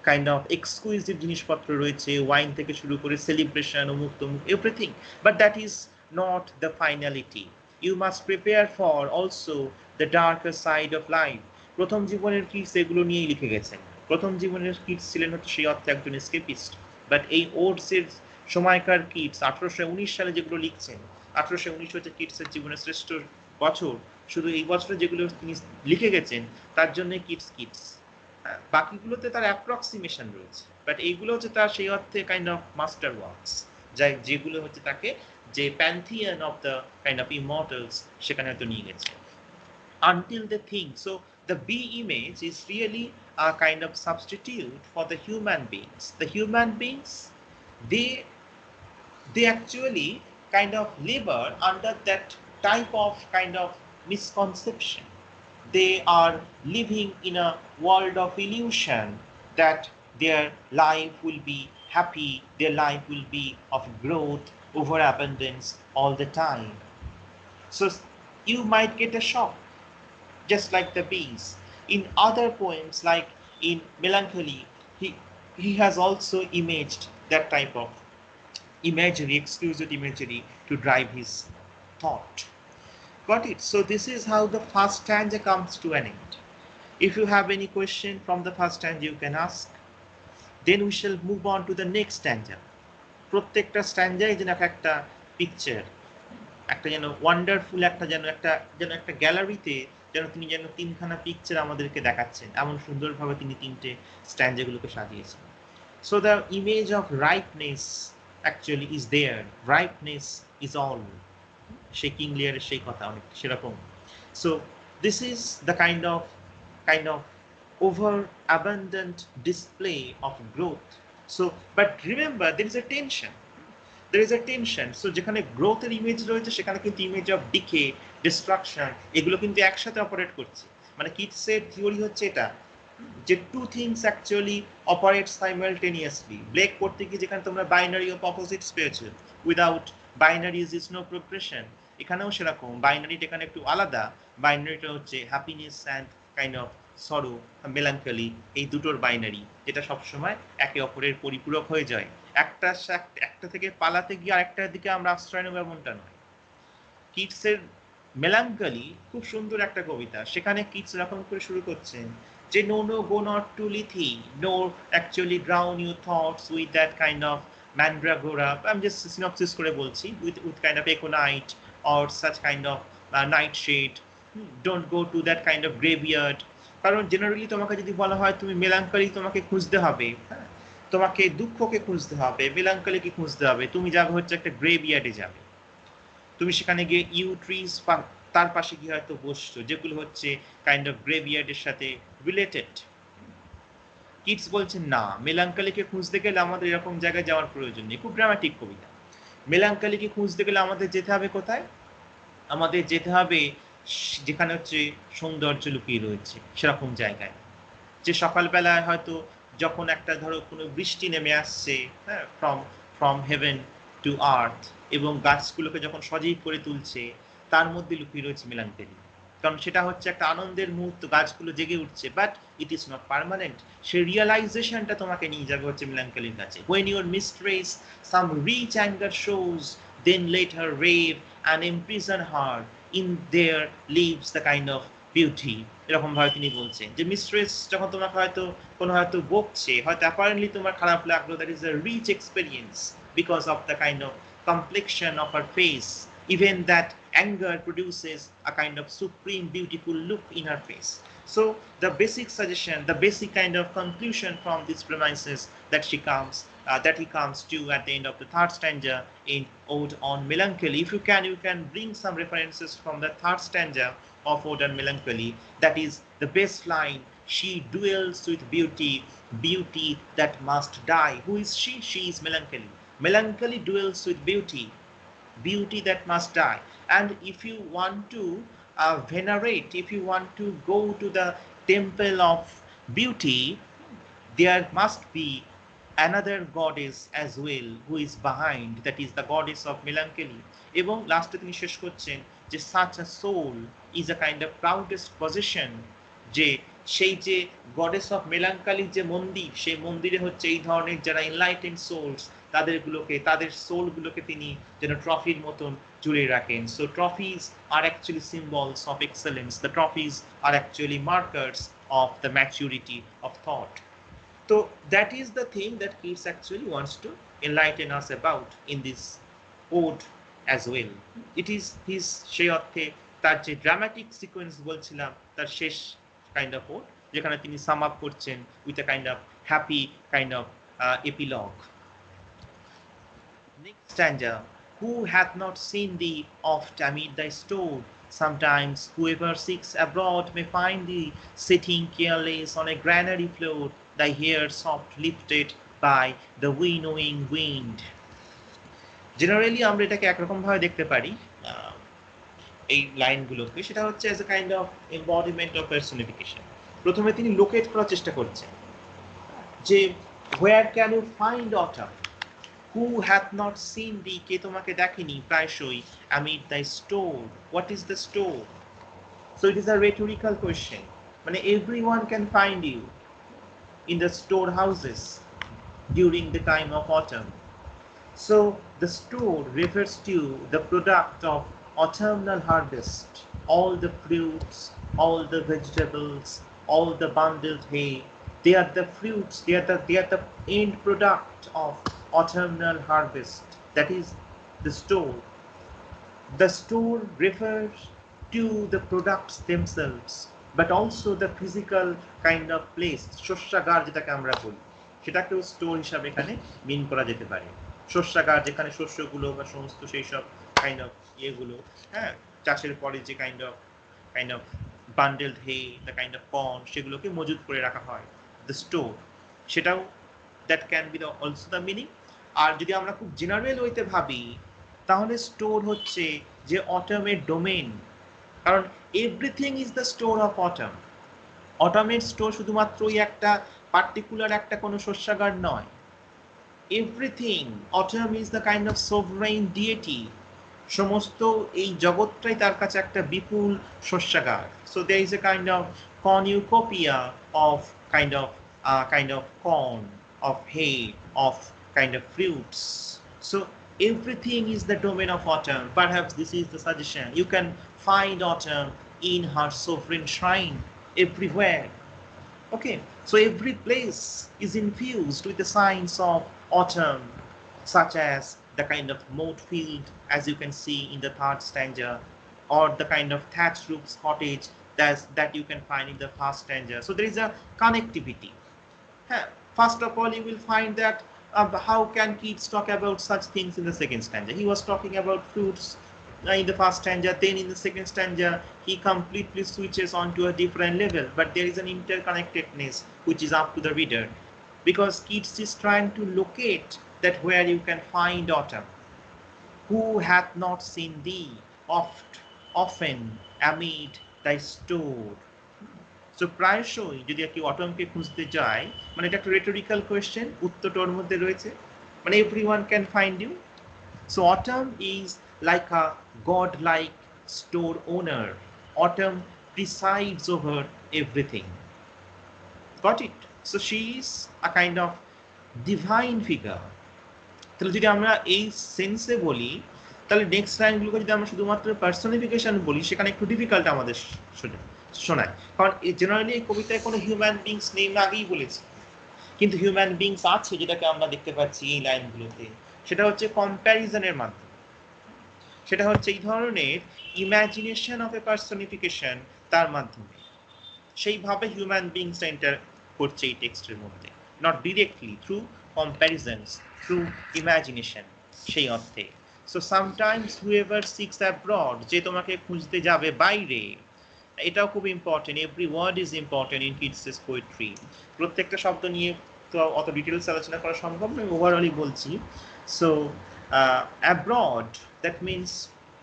কাইন্ড অফ এক্সক্লুসিভ জিনিসপত্র রয়েছে, ওয়াইন থেকে শুরু করে সেলিব্রেশন, অমুক তমুক everything, but that is not the finality. You must prepare for also the darker side of life. প্রথম জীবনের কিটস এগুলো নিয়েই লিখে গেছেন। প্রথম জীবনের কিটস ছিলেন হচ্ছে সেই অর্থে একজন এসকেপিস্ট, বাট এই ওডসের সময়কার কিটস 1819 সালে যেগুলো লিখছেন, 1819 হচ্ছে কিটসের জীবনের শ্রেষ্ঠ বছর, শুধু এই বছরে যেগুলো তিনি লিখে গেছেন তার জন্য কিটস। বাকিগুলোতে তার অ্যাপ্রক্সিমেশন রয়েছে, বাট এইগুলো হচ্ছে তার সেই অর্থে কাইন্ড অফ মাস্টার ওয়ার্কস, যেগুলো হচ্ছে তাকে যে Pantheon of the kind of immortals সেখানে হয়তো নিয়ে গেছে। Until they think. So the bee image is really a kind of substitute for the human beings. The human beings, they actually kind of labor under that type of kind of misconception. They are living in a world of illusion that their life will be happy, their life will be of growth, overabundance all the time. So you might get a shock, just like the bees. In other poems, like in Melancholy, he has also imaged that type of imagery, exquisite imagery, to drive his thought. Got it? So this is how the first stanza comes to an end. If you have any question from the first stanza, you can ask. Then we shall move on to the next stanza. প্রত্যেকটা স্ট্যান্জাই যেন একটা picture, একটা যেন wonderful, একটা যেন একটা গ্যালারিতে যেন তিনি যেন তিনখানা পিকচার আমাদেরকে দেখাচ্ছেন, এমন সুন্দরভাবে তিনি তিনটে স্ট্যান্জাগুলোকে সাজিয়েছেন। So the image of ripeness actually is there. Ripeness is all. সেই কিং লিয়ারের সেই কথা অনেক সেরকম। So this is the kind of overabundant display of growth. So but remember there is a tension, there is a tension. So যেখানে গ্রোথের image রয়েছে সেখানে কিন্তু ইমেজ অফ ডিকে, ডিস্ট্রাকশন, এগুলো কিন্তু একসাথে অপারেট করছে। মানে কিটসের থিওরি হচ্ছে এটা যে two things actually operate simultaneously. Blake পড়তে গিয়ে যেখানে তোমরা বাইনারি অফ অপোজিটস পেয়েছো, without binaries is no progression, এখানেও সেরকম বাইনারিটা এখানে একটু আলাদা। বাইনারিটা হচ্ছে happiness and kind of sorrow, মেলাঙ্কলি, এই দুটোর বাইনারি যেটা সবসময় একে অপরের পরিপূরক হয়ে যায়। একটা থেকে পালাতে গিয়ে আরেকটার দিকে আমরা আশ্রয় নেব এমনটা নয়। কিটসের মেলাঙ্কলি খুব সুন্দর একটা কবিতা, সেখানে কিটস এরকম করে শুরু করছেন যে no no go not to Lethe, no actually drown your thoughts with that kind of mandragora, I'm just synopsis করে বলছি, with kind of aconite or such kind of nightshade, don't go to that kind of graveyard। কারণ generally তোমাকে যদি বলা হয় তুমি মেলাঙ্কলি তোমাকে খুঁজতে হবে, হ্যাঁ, তোমাকে দুঃখকে খুঁজতে হবে, মেলাঙ্কলিকে খুঁজতে হবে, তুমি যাবে হচ্ছে একটা গ্রেভিয়ার্ডে যাবে। তুমি সেখানে গিয়ে ইউ ট্রিজ তার পাশে গিয়ে হয়তো বসছো, যেগুলো হচ্ছে কাইন্ড অফ গ্রেভিয়ার্ডের সাথে রিলেটেড। কিটস বলছেন না, মেলাঙ্কালিকে খুঁজতে গেলে আমাদের এরকম জায়গায় যাওয়ার প্রয়োজন নেই। খুব ড্রামাটিক কবিতা। মেলাঙ্কালিকে খুঁজতে গেলে আমাদের যেতে হবে কোথায়? আমাদের যেতে হবে যেখানে হচ্ছে সৌন্দর্য লুকিয়ে রয়েছে সেরকম জায়গায়। যে সকালবেলায় হয়তো যখন একটা ধরো কোনো বৃষ্টি নেমে আসছে, হ্যাঁ, ফ্রম হেভেন টু আর্থ, এবং গাছগুলোকে যখন সজীব করে তুলছে, তার মধ্যে লুকিয়ে রয়েছে মেলাঙ্কলি। কারণ সেটা হচ্ছে একটা আনন্দের মুহূর্ত, গাছগুলো জেগে উঠছে, but it is not permanent. সেই রিয়েলাইজেশনটা তোমাকে নিয়ে যাবে হচ্ছে মেলাঙ্কলির কাছে। When your mistress some rich anger shows, then let her rave and imprison her, in there lives the kind of beauty. এরকম ভাবে তিনি বলছেন যে মিস্ট্রেস যখন তোমাকে হয়তো কোনো হয়তো বকছে, হয়তো অ্যাপারেন্টলি তোমার খারাপ লাগলো, that is a rich experience because of the kind of complexion of her face. Even that anger produces a kind of supreme beautiful look in her face. So the basic suggestion, the basic kind of conclusion from these premises that that he comes to at the end of the third stanza in Ode on Melancholy. If you can bring some references from the third stanza of Ode on Melancholy. That is the best line: she dwells with beauty, beauty that must die. Who is she? She is melancholy. Melancholy dwells with beauty, beauty that must die. And if you want to venerate, if you want to go to the temple of beauty, there must be another goddess as well who is behind, that is the goddess of melancholy. এবং লাস্টে তিনি শেষ করছেন যে such a soul is a kind of proudest possession, যে সেই যে goddess of মেলাঙ্কালি যে মন্দির, সেই মন্দিরে হচ্ছে এই ধরনের যারা এনলাইটেন্ড সোলস, তাদের সোলগুলোকে তিনি যেন ট্রফির মতন জুড়ে রাখেন। So trophies are actually symbols of excellence, the trophies are actually markers of the maturity of thought. So that is the thing that Keats actually wants to enlighten us about in this ode as well. It is his সেই অর্থে তার যে dramatic sequence বলছিলাম তার শেষ kind of ode, যেখানে তিনি sum up করছেন with a kind of happy kind of epilogue. Next stanza: who hath not seen thee oft amid thy store? Sometimes whoever seeks abroad may find thee sitting careless on a granary floor, thy hair soft lifted by the winnowing wind. Generally আমরা এটাকে একরকম ভাবে দেখতে পারি এই লাইনগুলোকে, সেটা হচ্ছে as a kind of embodiment of personification. প্রথমে তিনি লোকেট করার চেষ্টা করছেন যে where can you find autumn, who hath not seen thee, কে তোমাকে দেখেনি প্রায়শই, amid thy store, what is the store? So it is a rhetorical question, মানে everyone can find you in the storehouses during the time of autumn. So the store refers to the product of autumnal harvest, all the fruits, all the vegetables, all the bundled hay, they are the fruits, they are the end product of autumnal harvest. That is the store. The store refers to the products themselves, but also the physical kind of place, শস্যাগার যেটাকে আমরা বলি, সেটাকেও store হিসাবে এখানে মিন করা যেতে পারে। শস্যাগার যেখানে শস্যগুলো বা সমস্ত সেই সব কাইন্ড অফ ইয়েগুলো, হ্যাঁ, চাষের পরে যে kind of bundled hay, the kind of corn, সেগুলোকে মজুত করে রাখা হয়, দ্য স্টোর, সেটাও that can be also the meaning. আর যদি আমরা খুব জেনারেল ওয়েতে ভাবি, তাহলে স্টোর হচ্ছে যে অটামের ডোমেন, কারণ everything is the store of autumn. অটামের স্টোর শুধুমাত্র ওই একটা পার্টিকুলার একটা কোনো শস্যাগার নয়, everything, autumn is the kind of sovereign deity, সমস্ত এই জগৎটাই তার কাছে একটা বিপুল শস্যাগার। So there is a kind of cornucopia of kind of corn, of hay, of kind of fruits. So everything is the domain of autumn. Perhaps this is the suggestion. You can find autumn in her sovereign shrine everywhere. Okay, so every place is infused with the signs of autumn, such as the kind of moat field, as you can see in the third stanza, or the kind of thatched roofs cottage that you can find in the first stanza. So there is a connectivity. First of all, you will find that how can Keats talk about such things in the second stanza? He was talking about fruits in the first stanza, then in the second stanza he completely switches on to a different level, but there is an interconnectedness which is up to the reader, because Keats is trying to locate that where you can find autumn. Who hath not seen thee oft, often amid thy store? So প্রায়শই যদি কেউ অটমকে খুঁজতে যায়, মানে এটা একটা rhetorical question, উত্তরটা ওর মধ্যে রয়েছে, মানে everyone can find you. So autumn is like a god like store owner, autumn presides over everything. Got it? So she is a kind of divine figure. তাহলে যদি আমরা এই সেন্সে বলি, তাহলে নেক্সট লাইনগুলোকে যদি আমরা শুধুমাত্র পার্সনিফিকেশন বলি, সেখানে একটু ডিফিকাল্ট আমাদের শোনায়, কারণ জেনারেলি এই কবিতায় কোনো হিউম্যান বিংস নেই, আগেই বলেছি, কিন্তু হিউম্যান বিংস আছে, যেটাকে আমরা দেখতে পাচ্ছি এই লাইনগুলোতে। সেটা হচ্ছে কম্প্যারিজনের মাধ্যমে, সেটা হচ্ছে এই ধরনের ইমাজিনেশন অফ এ পার্সনিফিকেশন, তার মাধ্যমে সেইভাবে হিউম্যান বিংস এন্টার করছে এই টেক্সটের মধ্যে, not directly, through comparisons, through imagination, সেই অর্থে। So sometimes whoever seeks abroad, যে তোমাকে খুঁজতে যাবে বাইরে, এটাও খুব important. Every word is important in Keats's poetry. প্রত্যেকটা শব্দ নিয়ে তো অত ডিটেলস আলোচনা করা সম্ভব নয়, ওভারঅলই বলছি। So abroad, that means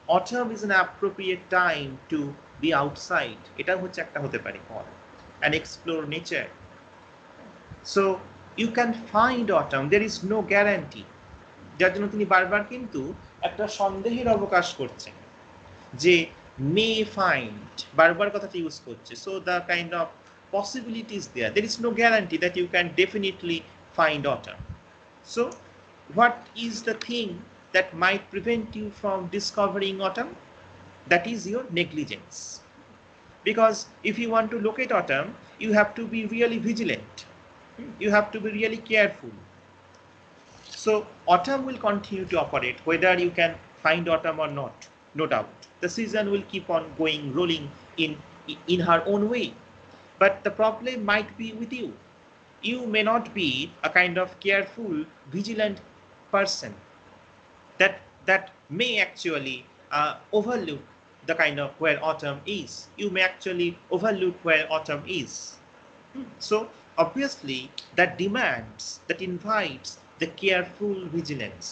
autumn is an appropriate time to be outside. এটা হচ্ছে একটা হতে পারে call and explore nature. So you can find autumn, there is no guarantee. যার জন্য তিনি বারবার কিন্তু একটা সন্দেহের অবকাশ করছেন, যে মে ফাইন্ড, বারবার কথাটা ইউজ করছে। So the kind of possibilities there, there is no guarantee that you can definitely find autumn. So what is the thing that might prevent you from discovering autumn? That is your negligence. Because if you want to locate autumn, you have to be really vigilant. You have to be really careful. So autumn will continue to operate whether you can find autumn or not, no doubt. The season will keep on going, rolling in her own way. But the problem might be with you. You may not be a kind of careful, vigilant person that may actually overlook the kind of where autumn is. You may actually overlook where autumn is. So obviously that demands, that invites the careful vigilance.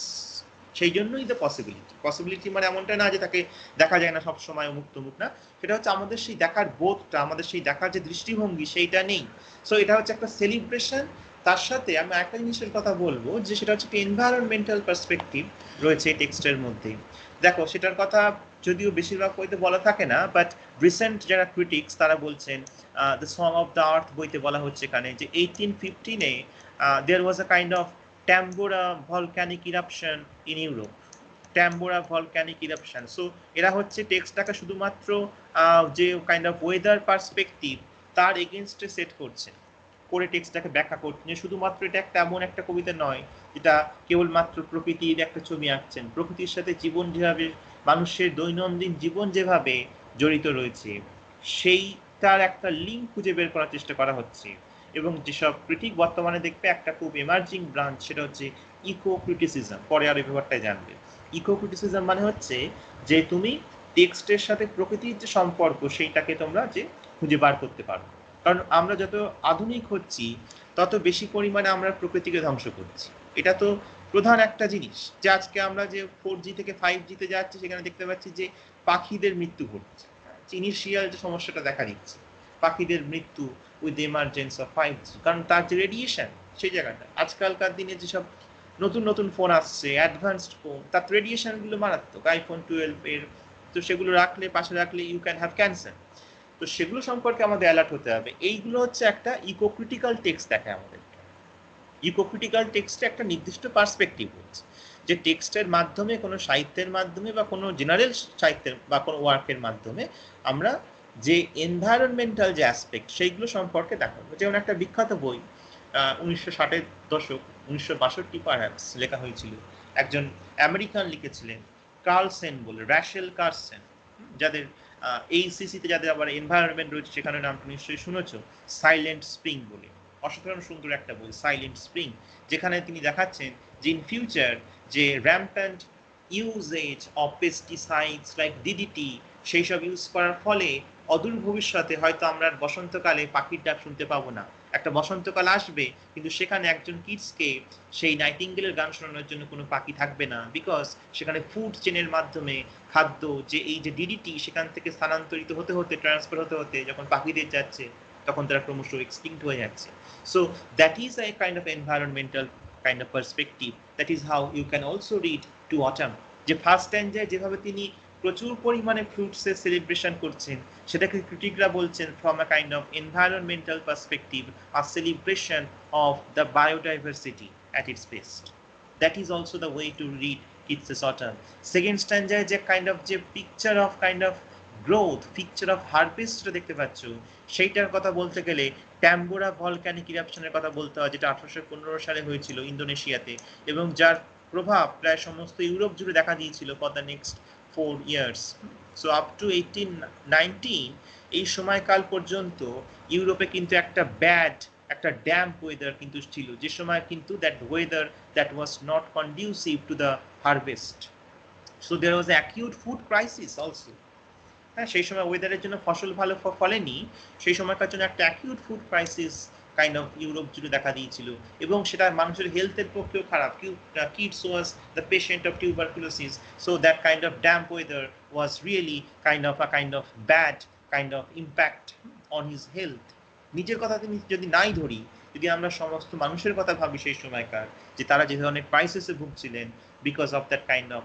সেই জন্যই the possibility মানে এমনটা না যে তাকে দেখা যায় না সব সময়, মুক্ত মুখ না, সেটা হচ্ছে আমাদের সেই দেখার বোধটা, আমাদের সেই দেখার যে দৃষ্টিভঙ্গি, সেইটা নেই। সো এটা হচ্ছে একটা সেলিব্রেশন। তার সাথে আমি একটা জিনিসের কথা বলবো, যে সেটা হচ্ছে এনভায়রনমেন্টাল পার্সপেক্টিভ রয়েছে টেক্সটের মধ্যে। দেখো, সেটার কথা যদিও বেশিরভাগ বইতে বলা থাকে না, বাট রিসেন্ট যারা ক্রিটিক্স তারা বলছেন, the song of the earth বইতে বলা হচ্ছে এখানে যে 1815-এ there was a kind of Tambora volcanic eruption in Europe. Tambora volcanic eruption. So এরা হচ্ছে টেক্সটটাকে শুধুমাত্র যে কাইন্ড অফ ওয়েদার পার্সপেক্টিভ তার এগেনস্টে সেট করছেন, করে টেক্সটটাকে ব্যাখ্যা করছেন, যে শুধুমাত্র এটা একটা এমন একটা কবিতা নয় যেটা কেবলমাত্র প্রকৃতির একটা ছবি আঁকছেন। প্রকৃতির সাথে জীবন যেভাবে, মানুষের দৈনন্দিন জীবন যেভাবে জড়িত রয়েছে, সেইটার একটা লিঙ্ক খুঁজে বের করার চেষ্টা করা হচ্ছে। এবং যেসব ক্রিটিক বর্তমানে দেখবে একটা খুব এমার্জিং ব্রাঞ্চ, সেটা হচ্ছে ইকো ক্রিটিসিজম। পরে আর এই ব্যাপারটাই জানবে। ইকো ক্রিটিসিজম মানে হচ্ছে যে তুমি টেক্সটের সাথে প্রকৃতির যে সম্পর্ক সেইটাকে তোমরা যে খুঁজে বার করতে পারো। কারণ আমরা যত আধুনিক হচ্ছি তত বেশি পরিমাণে আমরা প্রকৃতিকে ধ্বংস করছি। এটা তো প্রধান একটা জিনিস যে আজকে আমরা যে 4G থেকে 5Gতে যাচ্ছি সেখানে দেখতে পাচ্ছি যে পাখিদের মৃত্যু ঘটছে, ইনিশিয়াল যে সমস্যাটা দেখা দিচ্ছে পাখিদের মৃত্যু উইথ এমার্জেন্স অফ 5G, কারণ তার যে রেডিয়েশন সেই জায়গাটা আজকালকার দিনে যেসব নতুন নতুন ফোন আসছে অ্যাডভান্সড ফোন, তার রেডিয়েশনগুলো মারাত্মক। আইফোন 12 এর তো সেগুলো রাখলে পাশে রাখলে ইউ ক্যান হ্যাভ ক্যান্সার। তো সেগুলো সম্পর্কে আমাদের অ্যালার্ট হতে হবে। এইগুলো হচ্ছে একটা ইকোক্রিটিক্যাল টেক্সট দেখায় আমাদের। ইকোক্রিটিক্যাল টেক্সটে একটা নির্দিষ্ট পার্সপেক্টিভ হচ্ছে যে টেক্সটের মাধ্যমে কোনো সাহিত্যের মাধ্যমে বা কোনো জেনারেল সাহিত্যের বা কোনো ওয়ার্কের মাধ্যমে আমরা যে এনভায়রনমেন্টাল যে অ্যাসপেক্ট সেইগুলো সম্পর্কে দেখাবো। যেমন একটা বিখ্যাত বই 1960-এর দশক 1962 পারহ্যাপস লেখা হয়েছিল, একজন আমেরিকান লিখেছিলেন কার্লসেন বলে, র্যাশেল কার্লসেন, যাদের এই সিসিতে যাদের আবার এনভায়রনমেন্ট রয়েছে সেখানে নামটা নিশ্চয়ই শুনেছো, সাইলেন্ট স্প্রিং বলে। অসাধারণ সুন্দর একটা বই সাইলেন্ট স্প্রিং, যেখানে তিনি দেখাচ্ছেন যে ইন ফিউচার যে rampant usage of pesticides like DDT সেই সব ইউজ করার ফলে অদূর ভবিষ্যতে হয়তো আমরা বসন্তকালে পাখির ডাক শুনতে পাবো না। একটা বসন্তকাল আসবে কিন্তু সেখানে একজন কিডসকে সেই নাইটিঙ্গেলের গান শোনানোর জন্য কোনো পাখি থাকবে না, বিকজ সেখানে ফুড চেনের মাধ্যমে খাদ্য যে এই যে ডিডিটি সেখান থেকে স্থানান্তরিত হতে হতে ট্রান্সফার হতে হতে যখন পাখিদের যাচ্ছে তখন তারা ক্রমশ এক্সটিংক্ট হয়ে যাচ্ছে। So that is a kind of environmental kind of perspective. That is how you can also read to autumn. যে ফার্স্ট স্ট্যান্ডায় যেভাবে তিনি প্রচুর পরিমাণে ফ্রুটসের সেলিব্রেশন করছেন সেটাকে ক্রিটিকরা বলছেন from a kind of environmental perspective, a celebration of the biodiversity at it's best. That is also the way to read Keats' Autumn. Second stanza যে kind of যে picture of kind of growth, picture of harvest দেখতে পাচ্ছ, সেইটার কথা বলতে গেলে ট্যাম্বোরা volcanic ইরাপশনের কথা বলতে হয়, যেটা 1815 সালে হয়েছিল ইন্দোনেশিয়াতে এবং যার প্রভাব প্রায় সমস্ত ইউরোপ জুড়ে দেখা দিয়েছিল for the next 4 years. So up to 1819 এই সময়কাল পর্যন্ত ইউরোপে কিন্তু একটা ব্যাড একটা ড্যাম্প ওয়েদার কিন্তু ছিল, যে সময় কিন্তু that weather that was not conducive to the harvest. So there was an acute food crisis also. হ্যাঁ, সেই সময় ওয়েদারের জন্য ফসল ভালো ফলেনি, সেই সময়কার জন্য একটা acute food crisis kind of Europe জুড়ে দেখা দিয়েছিল এবং সেটা মানুষের হেলথের পক্ষেও খারাপ। Keats was the patient of tuberculosis, so that kind of damp weather was really kind of bad kind of impact on his health. নিজের কথা তিনি যদি নাই ধরি, যদি আমরা সমস্ত মানুষের কথা ভাবি সেই সময়কার যে তারা যে ধরনের ক্রাইসিসে ভুগছিলেন because of that kind of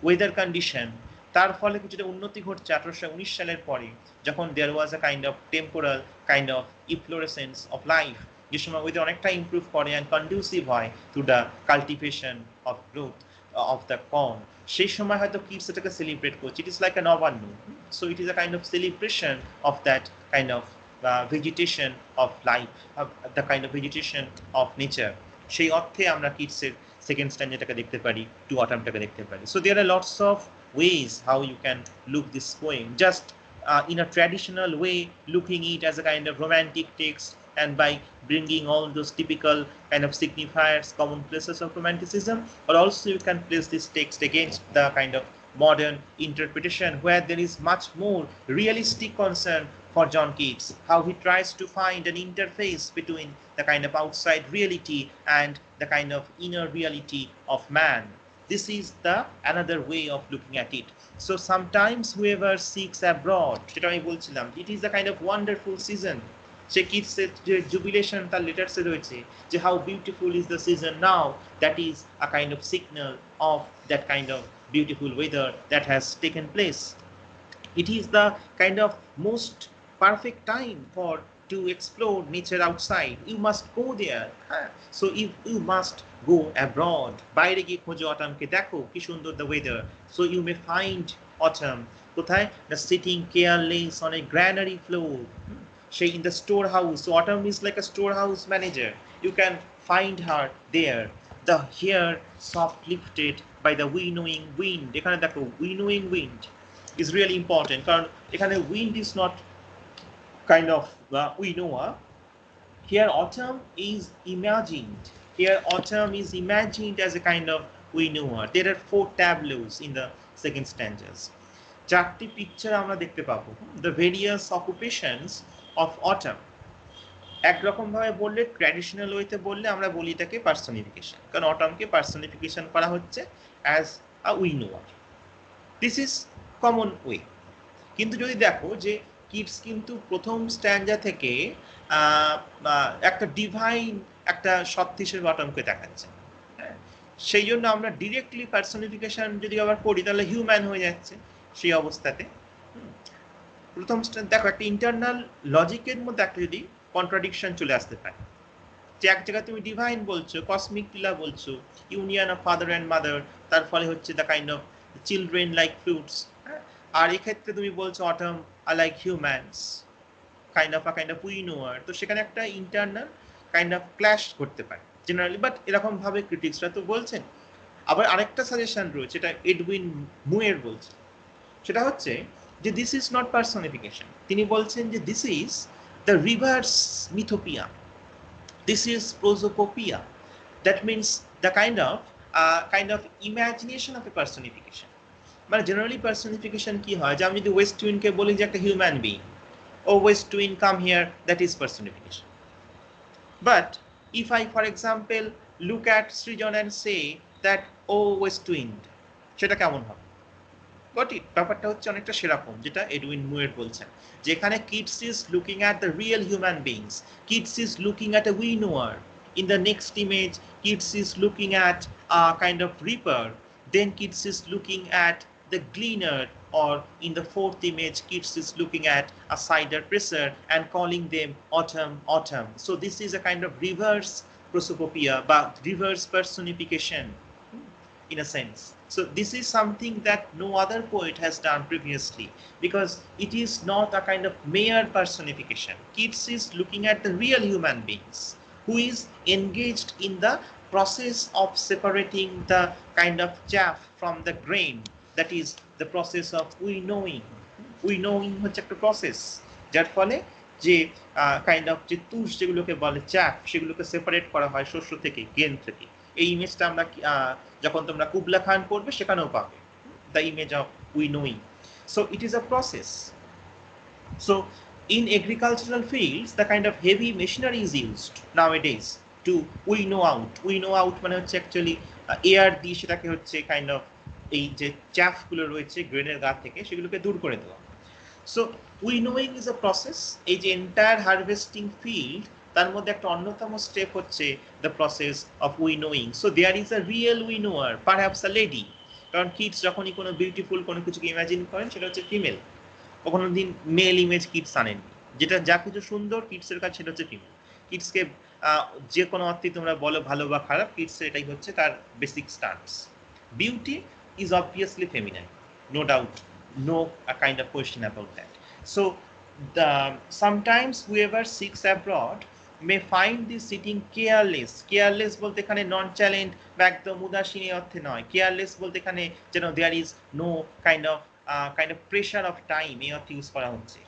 weather condition, তার ফলে কিছুটা উন্নতি ঘটছে 1819 সালের পরে যখন there was a kind of temporal kind of efflorescence of life, যে সময় ওয়েদার অনেকটা ইমপ্রুভ করে অ্যান্ড কন্ডিউসিভ হয় to the cultivation of growth of the corn. সেই সময় হয়তো কিডস এটাকে সেলিব্রেট করছে, it is like a Nabanna. So it is a kind of celebration of that kind of vegetation of life, the kind of vegetation of nature. সেই অর্থে আমরা কিডসের second স্ট্যান্ডারটাকে দেখতে পারি, টু অটামটাকে দেখতে পারি। So there are lots of ways how you can look this poem, just in a traditional way, looking it as a kind of romantic text and by bringing all those typical kind of signifiers, commonplaces of romanticism, or also you can place this text against the kind of modern interpretation where there is much more realistic concern for John Keats, how he tries to find an interface between the kind of outside reality and the kind of inner reality of man. This is the another way of looking at it. So sometimes whoever seeks abroad, সেটা আমি বলছিলাম, it is a kind of wonderful season. সে কিডসের যে জুবিলেশন তার লেটার্সে রয়েছে যে how beautiful is the season now, that is a kind of signal of that kind of beautiful weather that has taken place. It is the kind of most perfect time for to explore nature outside. You must go there. So if you must go abroad, বাইরে গিয়ে খোঁজো অটামকে, দেখো কি সুন্দর the weather. So you may find autumn কোথায়, the sitting careless on a granary floor, সেই in the storehouse. So autumn is like a storehouse manager. You can find her there. The hair soft lifted by the winnowing wind. এখানে দেখো winnowing wind is really important কারণ এখানে wind is not kind of winnower. Here autumn is imagined. Here autumn is imagined as a kind of winnower. There are 4 tableaus in the second stanzas. চারটি picture আমরা দেখতে পাবো, the various occupations of autumn. একরকম ভাবে বললে, traditional ওয়েতে বললে আমরা বলি এটাকে পার্সনিফিকেশন, কারণ অটামকে পার্সনিফিকেশন করা হচ্ছে as a winnower. This is common way. কিন্তু যদি দেখো যে কিটস কিন্তু প্রথম স্ট্যান্ডা থেকে একটা ডিভাইন একটা সত্য হিসেবে অটমকে দেখাচ্ছে, হ্যাঁ, সেই জন্য আমরা ডিরেক্টলি পার্সনিফিকেশন যদি আবার করি তাহলে হিউম্যান হয়ে যাচ্ছে সেই অবস্থাতে। প্রথম দেখো একটা ইন্টারনাল লজিকের মধ্যে একটা যদি কন্ট্রাডিকশন চলে আসতে পারে, যে এক জায়গায় তুমি ডিভাইন বলছো, কসমিক লীলা বলছো, union of father and mother, তার ফলে হচ্ছে the kind of children like fruits, আর এক্ষেত্রে তুমি বলছো autumn are like humans, kind of winnower. তো সেখানে একটা ইন্টারনাল কাইন্ড অফ ক্ল্যাশ করতে পারে জেনারেলি, বাট এরকম ভাবে ক্রিটিক্সরা তো বলছেন। আবার আরেকটা সাজেশন রয়েছে, এটা এডউইন মুয়ের বলছে, সেটা হচ্ছে যে দিস ইজ নট পার্সনিফিকেশন। তিনি বলছেন যে this is the reverse mythopoeia, this is prosopopia. That means the kind of imagination of a personification. মানে জেনারেলি পার্সনিফিকেশন কি হয়, যে আমি যদি ওয়েস্ট টুইনকে বলি যে একটা হিউম্যান বিং, ও ওয়েস্ট টুইন কাম হিয়ার, that is personification. But if I for example look at Srijan and say that O west টুইন, সেটা কেমন হবে? Got it? ব্যাপারটা হচ্ছে অনেকটা সেরকম, যেটা এডউইন মুয়ের বলছেন, যেখানে Keats is looking at the real human beings, Keats is looking at a winnower, in the next image kids is looking at a kind of reaper, then kids is looking at the gleaner, or in the fourth image kids is looking at a cider presser and calling them autumn autumn. So this is a kind of reverse prosopopia, but reverse personification in a sense. So this is something that no other poet has done previously, because it is not a kind of mere personification. Keats is looking at the real human beings who is engaged in the process of separating the kind of chaff from the grain, that is the process of winnowing. Winnowing হচ্ছে একটা process, যার ফলে যে kind of যে তুষ যেগুলোকে বলে চাফ, সেগুলোকে সেপারেট করা হয় শস্য থেকে, গ্রেন থেকে। এই ইমেজটা আমরা যখন তোমরা কুবলা খান পড়বে সেখানেও পাবে, the image of winnowing. So it is a process. So in agricultural fields the kind of heavy machinery is used nowadays to winnow out. Winnow out মানে হচ্ছে অ্যাকচুয়ালি এয়ার দিয়ে সেটাকে হচ্ছে কাইন্ড অফ এই যে চাফ গুলো রয়েছে গ্রেনের গা থেকে, সেগুলোকে দূর করে দেওয়া। So winnowing is a process. এই যে এন্টায়ার হারভেস্টিং ফিল্ড, তার মধ্যে একটা অন্যতম স্টেপ হচ্ছে the process of winnowing. So there is a real winnower, perhaps a lady, কারণ কিডস যখনই কোনো বিউটিফুল কোনো কিছুকে ইমাজিন করেন সেটা হচ্ছে ফিমেল, কখনো দিন মেল ইমেজ কিডস আনেন, যেটা যা কিছু সুন্দর কিডসের কাছে সেটা হচ্ছে ফিমেল। কিডসকে যে কোনো অর্থে তোমরা বলো ভালো বা খারাপ, কিডসের এটাই হচ্ছে তার basic stance. Beauty is obviously feminine, no doubt, no kind of question about that. So sometimes whoever seeks abroad may find this sitting careless. Careless বলতে এখানে nonchalant বা একদম উদাসীন অর্থে নয়, careless বলতে এখানে যেন there is no kind of pressure of time এই অর্থে ইউজ করা হচ্ছে।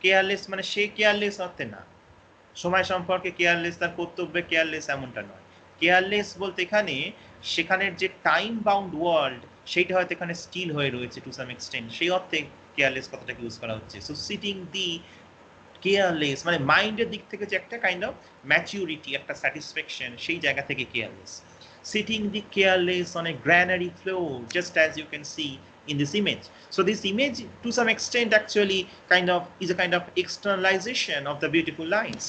কেয়ারলেস মানে সে কেয়ারলেস অর্থে না, সময় সম্পর্কে কেয়ারলেস, তার কর্তব্যে কেয়ারলেস এমনটা নয়। কেয়ারলেস বলতে এখানে সেখানের যে টাইম বাউন্ড ওয়ার্ল্ড, সেইটা হয়তো এখানে স্টিল হয়ে রয়েছে টু সাম এক্সটেন্ট, সেই অর্থে কেয়ারলেস কথাটাকে ইউজ করা হচ্ছে। সো সিটিং দি কেয়ারলেস মানে মাইন্ডের দিক থেকে যে একটা কাইন্ড অফ ম্যাচিউরিটি, একটা স্যাটিসফ্যাকশন, সেই জায়গা থেকে careless. Sitting the careless on a granary floor, just as you can see in this image. So this image to some extent actually is a kind of externalization of the beautiful lines.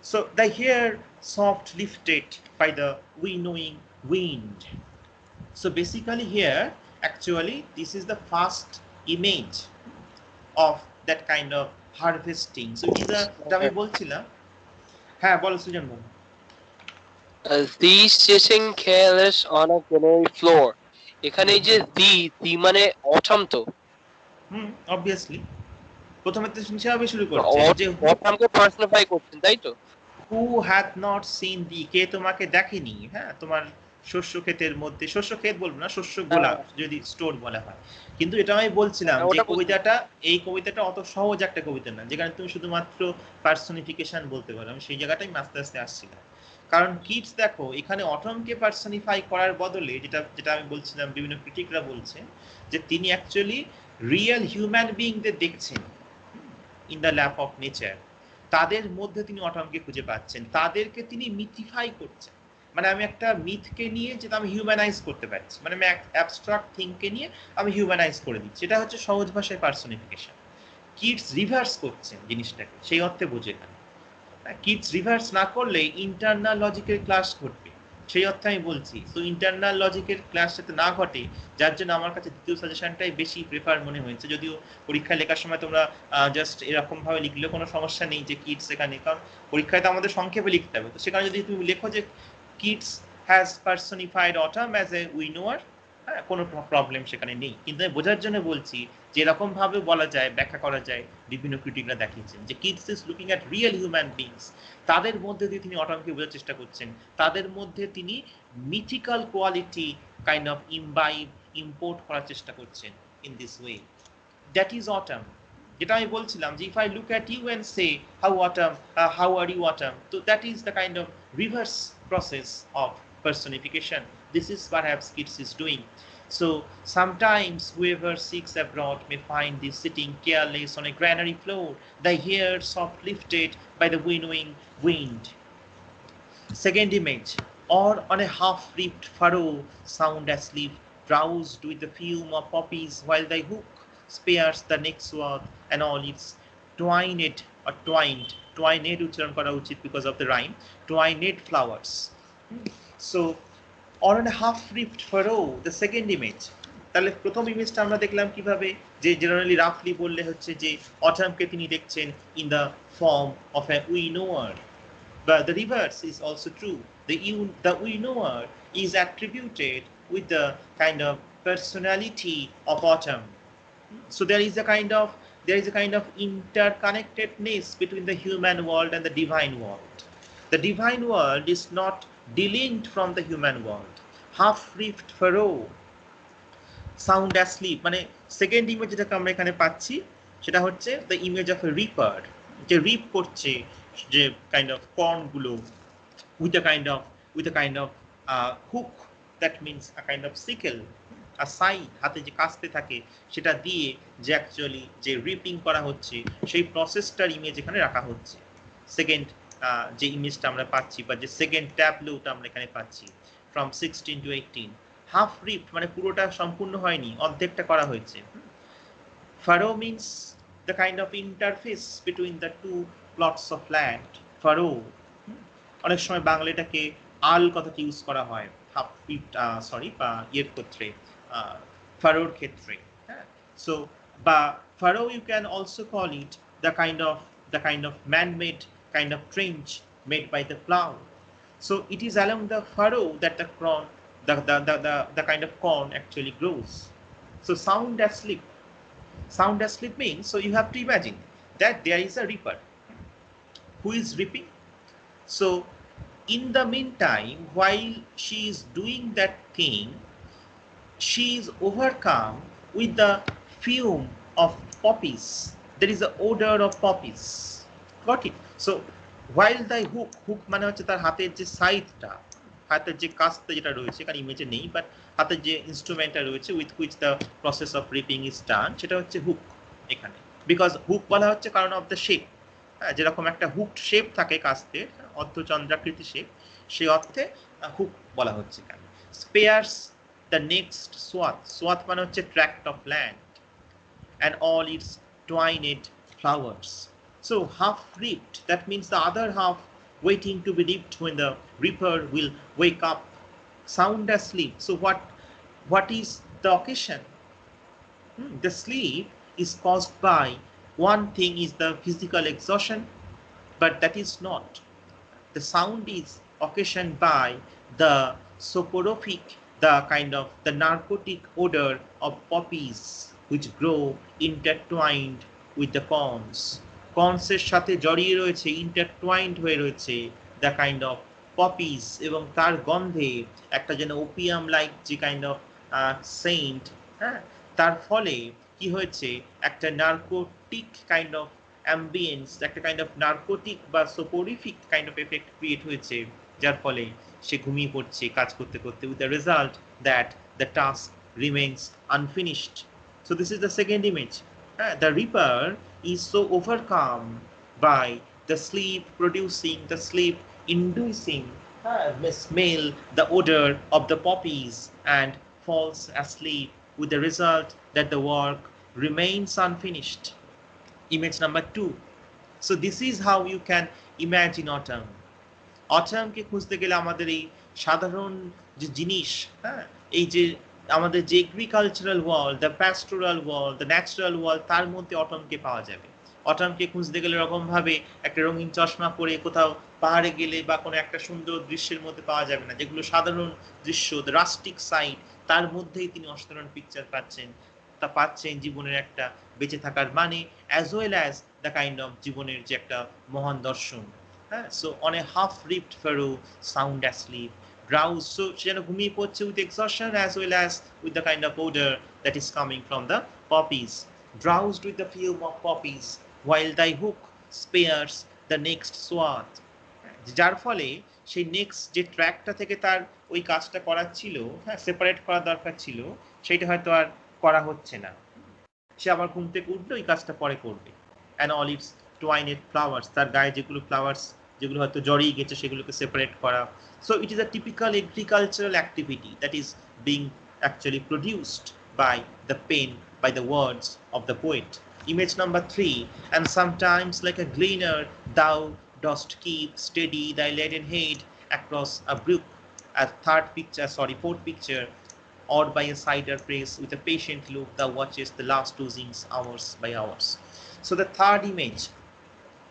So the hair soft lifted by the winnowing wind. So basically here actually this is the first image of that kind of harvesting. So it is a আমি বলছিলাম, হ্যাঁ বলো সুজন বলো। These sitting careless on a granary floor. এখানে যে দি মানে autumn তো। obviously প্রথমে তো সেভাবে শুরু করছে যে অটামকে পার্সনিফাই করছেন, তাই তো? who hath not seen thee, কে তোমাকে দেখেনি। হ্যাঁ, তোমার শস্য ক্ষেতের মধ্যে, শস্য ক্ষেত বলবো না, শস্য গোলা যদি স্টোর বলা হয়। কিন্তু এটা আমি বলছিলাম যে কবিতাটা, এই কবিতাটা অত সহজ একটা কবিতা না যেখানে তুমি শুধুমাত্র পার্সনিফিকেশন বলতে পারো। আমি সেই জায়গাটাই আস্তে আস্তে আসছিলাম, কারণ কিডস দেখো এখানে অটমকে পার্সনিফাই করার বদলে যেটা আমি বলছিলাম, বিভিন্ন ক্রিটিকরা বলছেন যে তিনি অ্যাকচুয়ালি রিয়েল হিউম্যান বিইংদের দেখছেন in the lap of nature, তাদের মধ্যে তিনি অটমকে খুঁজে পাচ্ছেন, তাদেরকে তিনি মিথিফাই করছেন। মানে আমি একটা মিথকে নিয়ে যেটা আমি হিউম্যানাইজ করতে পারছি, মানে আমি অ্যাবস্ট্রাক্ট থিংকে নিয়ে আমি হিউম্যানাইজ করে দিচ্ছি, এটা হচ্ছে সহজ ভাষায় পার্সোনিফিকেশন। কিটস রিভার্স করছেন জিনিসটাকে, সেই অর্থে বোঝে এখানে। কিটস রিভার্স না করলে ইন্টারনাল লজিকের ক্লাস ঘটবে, সেই অর্থে আমি বলছি। তো ইন্টারনাল লজিকের ক্লাস যাতে না ঘটে, যার জন্য আমার কাছে দ্বিতীয় সাজেশনটাই বেশি প্রেফার মনে হয়েছে। যদিও পরীক্ষায় লেখার সময় তোমরা জাস্ট এরকম ভাবে লিখলে কোনো সমস্যা নেই যে কিটস এখানে, কারণ পরীক্ষায় তো আমাদের সংক্ষেপে লিখতে হবে। তো সেখানে যদি তুমি লেখো যে Keats has personified autumn as a winnower, হ্যাঁ, কোনো প্রবলেম সেখানে নেই। কিন্তু আমি বোঝার জন্য বলছি যে এরকম ভাবে বলা যায়, ব্যাখ্যা করা যায়। বিভিন্ন ক্রিটিকরা দেখিয়েছেন যে Keats is looking at real human beings, তাদের মধ্যে দিয়ে তিনি অটমকে বোঝার চেষ্টা করছেন, তাদের মধ্যে তিনি mythical quality kind of import করার চেষ্টা করছেন in this way. That is autumn. যেটা আমি বলছিলাম যে if I look at you and say how autumn, how are you autumn, তো that is the kind of reverse process of personification. This is perhaps Keats is doing. So sometimes whoever seeks abroad may find thee sitting careless on a granary floor, thy hair soft lifted by the winnowing wind. Second image, or on a half-reaped furrow, sound asleep, drowsed with the fume of poppies, while thy hook spares the neck swath and all its twined or twined uchcharon kora uchit because of the rhyme, twined flowers. So or on a half-reaped furrow, the second image. তাহলে প্রথম ইমেজটা আমরা দেখলাম কিভাবে, যে generally রাফলি বললে হচ্ছে যে অটামকে তিনি দেখছেন in the form of a winnower. But the reverse is also true. The winnower is attributed with the kind of personality of autumn. So there is a kind of interconnectedness between the human world and the divine world. The divine world is not delinked from the human world. Half-reaped furrow, sound asleep, মানে second image যেটাকে আমরা এখানে পাচ্ছি সেটা হচ্ছে the image of A reaper, যে রিপ করছে যে কাইন্ড অফ কর্ন গুলো with a kind of hook, that means a kind of sickle, a scythe, হাতে যে কাস্তে থাকে সেটা দিয়ে যে অ্যাকচুয়ালি যে রিপিং করা হচ্ছে সেই প্রসেসটার ইমেজ এখানে রাখা হচ্ছে। সেকেন্ড যে ইমেজটা আমরা পাচ্ছি বা যে সেকেন্ড ট্যাবলোটা আমরা এখানে পাচ্ছি ফ্রম 16 to 18, হাফ রিপড মানে পুরোটা সম্পূর্ণ হয়নি, অর্ধেকটা করা হয়েছে। Furrow means the kind of interface between the two plots of land. Furrow, অনেক সময় বাংলা এটাকে আল কথাটি ইউজ করা হয় হাফ ফিট সরি বা ইয়ের ক্ষেত্রে, ফারোর ক্ষেত্রে, হ্যাঁ। সো বা furrow you can also call it the kind of man-made kind of trench made by the plow. So it is along the furrow that the kind of corn actually grows. So sound asleep means, so you have to imagine that there is a reaper who is reaping. So in the meantime, while she is doing that thing, she is overcome with the fume of poppies. There is an odor of poppies. Got it? So while the hook মানে হচ্ছে তার হাতের যে সাইডটা, হাতের যে কাস্তে যেটা রয়েছে এখানে ইমেজে নেই, বাট হাতের যে ইনস্ট্রুমেন্টটা রয়েছে with which the process of reaping is done, সেটা হচ্ছে হুক এখানে। বিকজ হুক বলা হচ্ছে কারণ অফ দ্য শেপ, যেরকম একটা হুকড শেপ থাকে কাস্তের, অর্ধচন্দ্রাকৃতি শেপ, সেই অর্থে হুক বলা হচ্ছে এখানে। স্পেয়ার্স দ্য নেক্সট সোয়াথ মানে হচ্ছে tract of land, and all its twined flowers. So half reaped, that means the other half waiting to be reaped when the reaper will wake up, sound asleep. So what is the occasion? The sleep is caused by one thing is the physical exhaustion, but that is not. The sound is occasioned by the soporific, the kind of the narcotic odor of poppies which grow intertwined with the corns. কর্নসের সাথে জড়িয়ে রয়েছে, ইন্টারটুয়াইন্ড হয়ে রয়েছে the kind of Poppy's, এবং তার গন্ধে একটা যেন ওপিয়াম লাইক যে কাইন্ড অফ সেন্ট, হ্যাঁ, তার ফলে কি হয়েছে একটা নার্কোটিক কাইন্ড অফ অ্যাম্বিয়েন্স, একটা কাইন্ড অফ নার্কোটিক বা সোপোরিফিক কাইন্ড অফ এফেক্ট ক্রিয়েট হয়েছে, যার ফলে সে ঘুমিয়ে পড়ছে কাজ করতে করতে, with the result that the task remains unfinished. So this is the second image. The reaper is so overcome by the sleep producing, the sleep inducing smell, the odor of the poppies, and falls asleep, with the result that the work remains unfinished. Image number 2. So this is how you can imagine autumn. অটামকে খুঁজতে গেলে আমাদের এই সাধারণ যে জিনিস, এই যে আমাদের যে agricultural world, the pastoral world, the natural world, তার মধ্যে অটমকে পাওয়া যাবে। অটমকে খুঁজতে গেলে এরকমভাবে একটা রঙিন চশমা পরে কোথাও পাহাড়ে গেলে বা কোনো একটা সুন্দর দৃশ্যের মধ্যে পাওয়া যাবে না, যেগুলো সাধারণ দৃশ্য, দ্য রাস্টিক সাইড, তার মধ্যেই তিনি অসাধারণ পিকচার পাচ্ছেন জীবনের একটা বেঁচে থাকার মানে, as well as the kind of জীবনের যে একটা মহান দর্শন। So on a half-ripped furrow, sound asleep, drowse. So সে যেন ঘুমিয়ে পড়ছে with exhaustion as well as with the kind of odor that is coming from the poppies. Drowsed with the fume of poppies, while thy hook spares the next swath. যার ফলে সেই next যে ট্র্যাকটা থেকে তার ওই কাজটা করার ছিল, সেপারেট করা দরকার ছিল, সেটা হয়তো আর করা হচ্ছে না। সে আবার ঘুম থেকে উঠলে ওই কাজটা পরে করবে। অ্যান্ড অলিভস টুয়াইনেড ফ্লাওয়ার্স, তার গায়ে যেগুলো ফ্লাওয়ার্স যেগুলো হয়তো জড়িয়ে গেছে সেগুলোকে সেপারেট করা। So it is a typical agricultural activity that is being actually produced by the pen, by the words of the poet. Image number 3. And sometimes like a gleaner thou dost keep steady thy leaden head across a brook. A fourth picture, or by a cider press with a patient look thou watches the last oozings hours by hours. So the third image,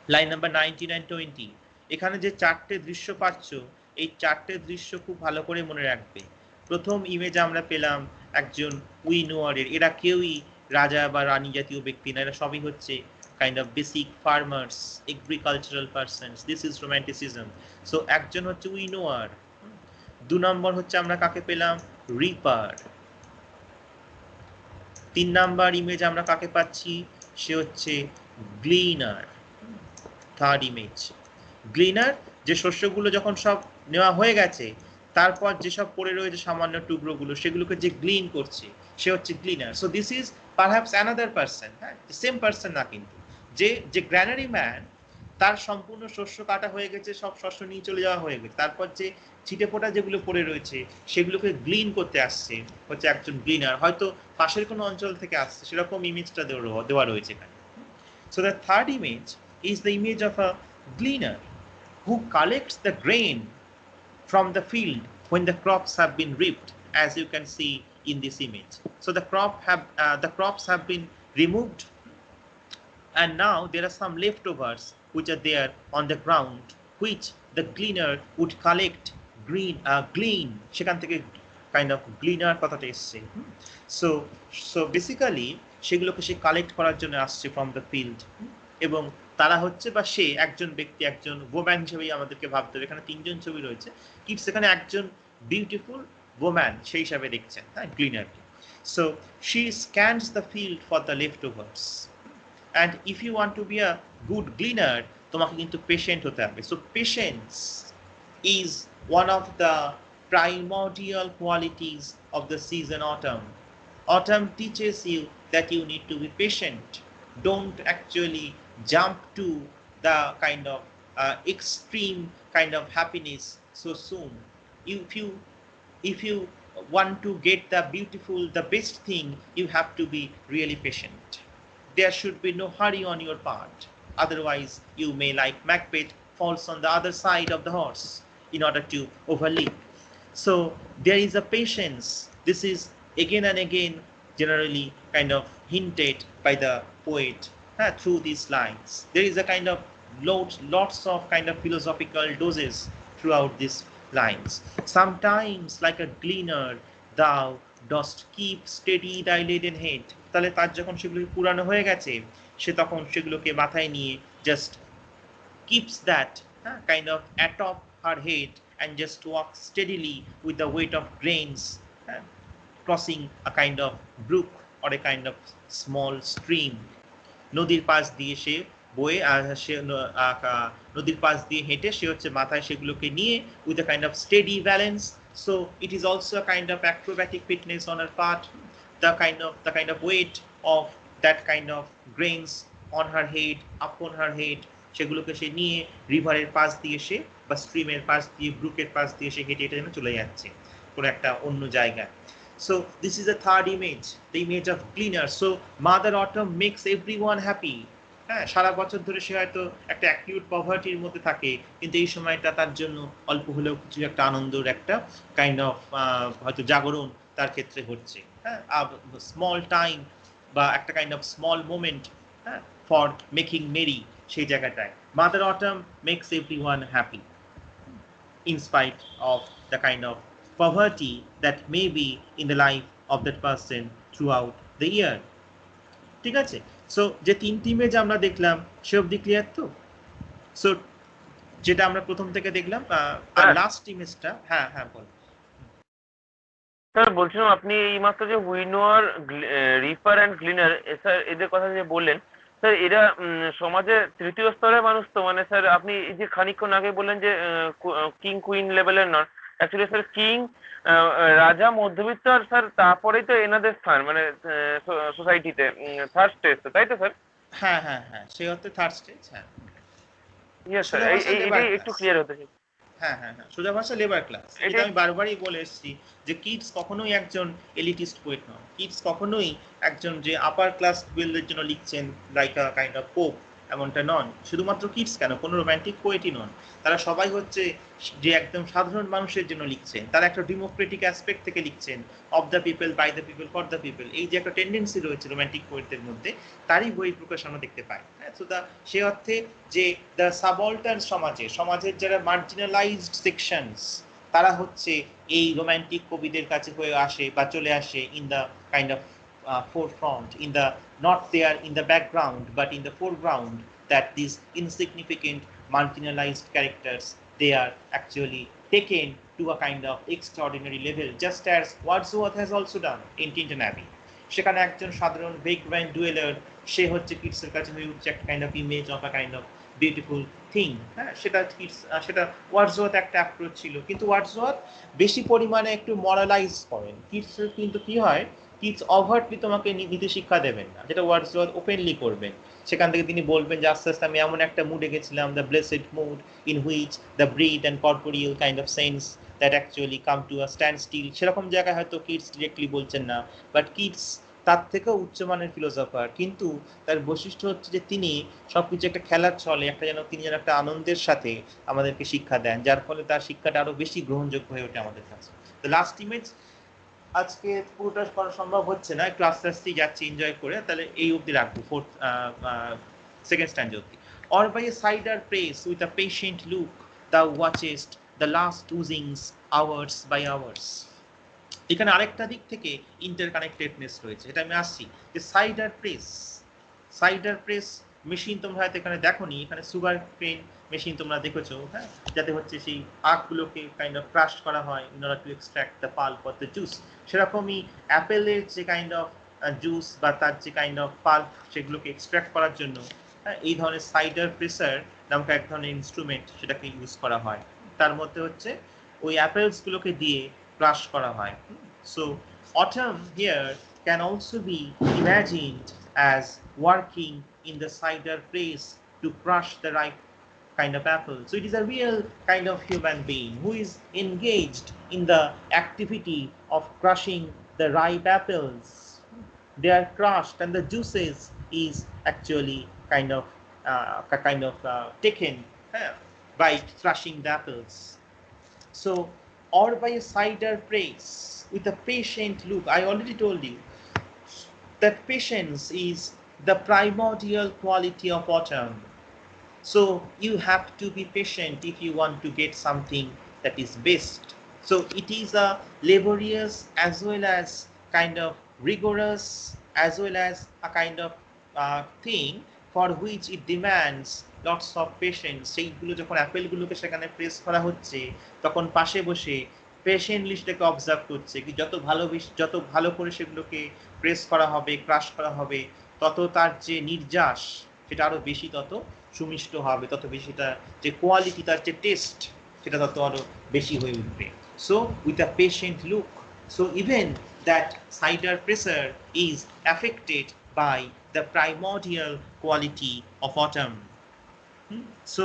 line number 19 and 20. এখানে যে চারটে দৃশ্য পাচ্ছ, এই চারটে দৃশ্য খুব ভালো করে মনে রাখবে। প্রথম ইমেজ আমরা পেলাম একজন উইনোয়ারের, এরা কেউই রাজা বা রানী জাতীয় ব্যক্তি না, এরা সবই হচ্ছে kind of basic farmers, agricultural persons. This is romanticism. So একজন হচ্ছে উইনোয়ার। 2 নম্বর হচ্ছে আমরা কাকে পেলাম? রিপার। 3 নাম্বার ইমেজ আমরা কাকে পাচ্ছি? সে হচ্ছে গ্লিনার। থার্ড ইমেজ গ্লিনার, যে শস্যগুলো যখন সব নেওয়া হয়ে গেছে তারপর যেসব পড়ে রয়েছে সামান্য টুকরোগুলো সেগুলোকে যে গ্লিন করছে সে হচ্ছে gleaner. So this is perhaps another person, same person না, কিন্তু যে গ্র্যানারি ম্যান, তার সম্পূর্ণ শস্য কাটা হয়ে গেছে, সব শস্য নিয়ে চলে যাওয়া হয়ে গেছে, তারপর যে ছিটে ফোটা যেগুলো পড়ে রয়েছে সেগুলোকে গ্লিন করতে আসছে হচ্ছে একজন গ্লিনার, হয়তো পাশের কোনো অঞ্চল থেকে আসছে, সেরকম ইমেজটা দেওয়া রয়েছে এখানে। So the third image is the image of a gleaner who collects the grain from the field when the crops have been reaped, as you can see in this image. So the crops have been removed, and now there are some leftovers which are there on the ground, which the gleaner would collect, glean, সেখান থেকে kind of gleaner কথাটা এসছে। So basically সেগুলোকে সে collect করার জন্য আসছে from the field, এবং তারা হচ্ছে বা সে একজন ব্যক্তি, একজন ওম্যান হিসেবেই আমাদেরকে ভাবতে হবে। এখানে 3জন ছবি রয়েছে, কিটস এখানে একজন বিউটিফুল ওম্যান সেই হিসাবে দেখছেন, গ্লিনারকে। So she scans the field for the leftovers, and if you want to be a good gleaner তোমাকে কিন্তু পেশেন্ট হতে হবে। So patience is one of the primordial qualities of the season autumn. Autumn teaches you that you need to be patient. Don't actually jump to the kind of extreme kind of happiness so soon. If you want to get the beautiful, the best thing, you have to be really patient. There should be no hurry on your part. Otherwise, you may, like Macbeth, falls on the other side of the horse in order to overleap. So there is a patience. This is again and again generally kind of hinted by the poet through these lines. There is a kind of lots of kind of philosophical doses throughout these lines. Sometimes like a gleaner thou dost keep steady thy laden head. তাহলে তার যখন সেগুলো পুরানো হয়ে গেছে সে তখন সেগুলোকে মাথায় নিয়ে just keeps that kind of atop her head and just walks steadily with the weight of grains, crossing a kind of brook or a kind of small stream. নদীর পাশ দিয়ে সে বয়ে নদীর পাশ দিয়ে হেঁটে সে হচ্ছে মাথায় সেগুলোকে নিয়ে with a kind of steady balance. So it is also a kind of acrobatic fitness on her part. the kind of weight of that kind of grains on her head, upon her head, সেগুলোকে সে নিয়ে রিভারের পাশ দিয়ে সে বা স্ট্রিমের পাশ দিয়ে ব্রুকের পাশ দিয়ে সে হেঁটে হেঁটে যেন চলে যাচ্ছে কোনো একটা অন্য জায়গায়। So this is the third image, the image of cleaner. So Mother Autumn makes everyone happy. হ্যাঁ, সারা বছর ধরে সে হয়তো একটা অ্যাকিউট পভার্টির মধ্যে থাকে, কিন্তু এই সময়টা তার জন্য অল্প হলেও কিছু একটা আনন্দের একটা কাইন্ড অফ হয়তো জাগরণ তার ক্ষেত্রে হচ্ছে। হ্যাঁ, স্মল টাইম বা একটা কাইন্ড অফ স্মল মোমেন্ট, হ্যাঁ, ফর মেকিং মেরি সেই জায়গাটায়। Mother autumn makes everyone happy in spite of the kind of poverty that may be in the life of that person throughout the year. ঠিক আছে? So যে তিনটি image আমরা দেখলাম সে অবধি ক্লিয়ার তো? সো যেটা আমরা প্রথম থেকে দেখলাম আর লাস্ট ইমেজটা, হ্যাঁ হ্যাঁ বল। স্যার বলছিলাম আপনি এইমাত্র যে উইনোয়ার, রিপার অ্যান্ড গ্লিনার, স্যার এদের কথা যে বললেন, স্যার এরা সমাজের তৃতীয় স্তরের মানুষ তো? মানে স্যার আপনি এই যে খানিকক্ষণ আগে বললেন যে কিং কুইন লেভেলের নন, অ্যাকচুয়ালি স্যার কিং, রাজা, মধ্যবিত্ত, আর স্যার তারপরেই তো এনাদের স্থান, মানে সোসাইটিতে থার্ড স্টেজ, তাই তো স্যার? হ্যাঁ হ্যাঁ হ্যাঁ, সেই অর্থে থার্ড স্টেজ। হ্যাঁ ইয়েস স্যার, এইটাই একটু ক্লিয়ার হতে চাই। হ্যাঁ হ্যাঁ হ্ঁ, সোজা ভাষা লেবার ক্লাস। এটা আমি বারবারই বলে এসেছি যে কিটস কখনোই একজন এলিটিস্ট পোয়েট নন। কিটস কখনোই একজন যে আপার ক্লাস বিল্ডের জন্য লিখছেন like a kind of pope, এমনটা নন। শুধুমাত্র কিটস কেন, কোনো রোম্যান্টিক পোয়েটই নন। তারা সবাই হচ্ছে যে একদম সাধারণ মানুষের জন্য লিখছেন, তারা একটা ডেমোক্রেটিক অ্যাসপেক্ট থেকে লিখছেন, of the people, by the people, for the people. এই যে একটা টেন্ডেন্সি রয়েছে রোম্যান্টিক পোয়েটদের মধ্যে, তারই বই প্রকাশ আমরা দেখতে পাই। হ্যাঁ, তো সে অর্থে যে দ্য সাবঅল্টার্ন সমাজের যারা মার্জিনালাইজড সেকশনস, তারা হচ্ছে এই রোম্যান্টিক কবিদের কাছে হয়ে আসে বা চলে আসে in the kind of forefront, in the not there in the background but in the foreground, that these insignificant marginalized characters, they are actually taken to a kind of extraordinary level, just as Wordsworth has also done in Tintin Abbey. সেখানে একজন সাধারণ বেকব্যান্ড dweller, সে হচ্ছে কিটসের কাছে হয়ে উঠছে একটা kind of image of a kind of beautiful thing. হ্যাঁ, সেটা ওয়ার্ডসওয়ার্থ একটা অ্যাপ্রোচ ছিল, কিন্তু ওয়ার্ডসওয়ার্থ বেশি পরিমাণে একটু মরালাইজ করেন। কিটসের কিন্তু কি হয়, কিটস ওভারটলি তোমাকে নীতি শিক্ষা দেবেন না, যেটা ওয়ার্ডসওয়ার্থ ওপেনলি করবেন। সেখান থেকে তিনি বলবেন যে আস্তে আস্তে আমি এমন একটা মুডে গেছিলাম, the blessed mood in which the breath and corporeal kind of sense that actually come to a stand still. সেরকম জায়গায় হয়তো কিটস ডিরেক্টলি বলছেন না, বাট কিটস তার থেকেও উচ্চমানের ফিলোসফার। কিন্তু তার বৈশিষ্ট্য হচ্ছে যে তিনি সবকিছু একটা খেলার ছলে তিনি যেন একটা আনন্দের সাথে আমাদেরকে শিক্ষা দেন, যার ফলে তার শিক্ষাটা আরো বেশি গ্রহণযোগ্য হয়ে ওঠে আমাদের কাছে। তো লাস্ট ইমেজ আজকে পুরোটা করা সম্ভব হচ্ছে না, একটু আস্তে আস্তেই যাচ্ছি এনজয় করে, তাহলে এই অবধি রাখবো, ফোর্থ সেকেন্ড স্ট্যান্ড অবধি। Or by a cider press with a patient look thou watchest the last oozings hours by hours. এখানে আরেকটা দিক থেকে ইন্টারকানেক্টেডনেস রয়েছে, এটা আমি আসছি। যে সাইডার প্রেস মেশিন তোমরা হয়তো এখানে দেখোনি, এখানে সুগার কেন মেশিন তোমরা দেখেছো, হ্যাঁ, যাতে হচ্ছে সেই আখগুলোকে কাইন্ড অফ ক্রাশ করা হয় in order to extract the pulp of the juice. সেরকমই অ্যাপেলের যে কাইন্ড অফ জুস বা তার যে কাইন্ড অফ পাল্প, সেগুলোকে এক্সট্রাক্ট করার জন্য এই ধরনের সাইডার প্রেসার নামক এক ধরনের ইনস্ট্রুমেন্ট সেটাকে ইউজ করা হয়। তার মধ্যে হচ্ছে ওই অ্যাপেলসগুলোকে দিয়ে ক্রাশ করা হয়। So autumn here can also be imagined as working in the cider press to crush the ripe kind of apple. So it is a real kind of human being who is engaged in the activity of crushing the ripe apples. They are crushed and the juices is actually kind of taken by crushing the apples. So, or by a cider press with a patient look. I already told you that patience is the primordial quality of autumn. So you have to be patient if you want to get something that is best. So it is a laborious as well as kind of rigorous as well as a kind of thing for which it demands lots of patience. সেইগুলো যখন অ্যাপেলগুলোকে সেখানে press করা হচ্ছে, তখন পাশে বসে patiently সেটাকে observe করছে কি যত ভালো করে সেগুলোকে প্রেস করা হবে, ক্রাশ করা হবে, তত তার যে নির্যাস সেটা আরো বেশি তত সুমিষ্ট হবে, তত বেশি সেটা যে কোয়ালিটি, তার যে টেস্ট, সেটা তত আরো বেশি হয়ে উঠবে। So with a patient look, so even that cider pressure is affected by the primordial quality of autumn. So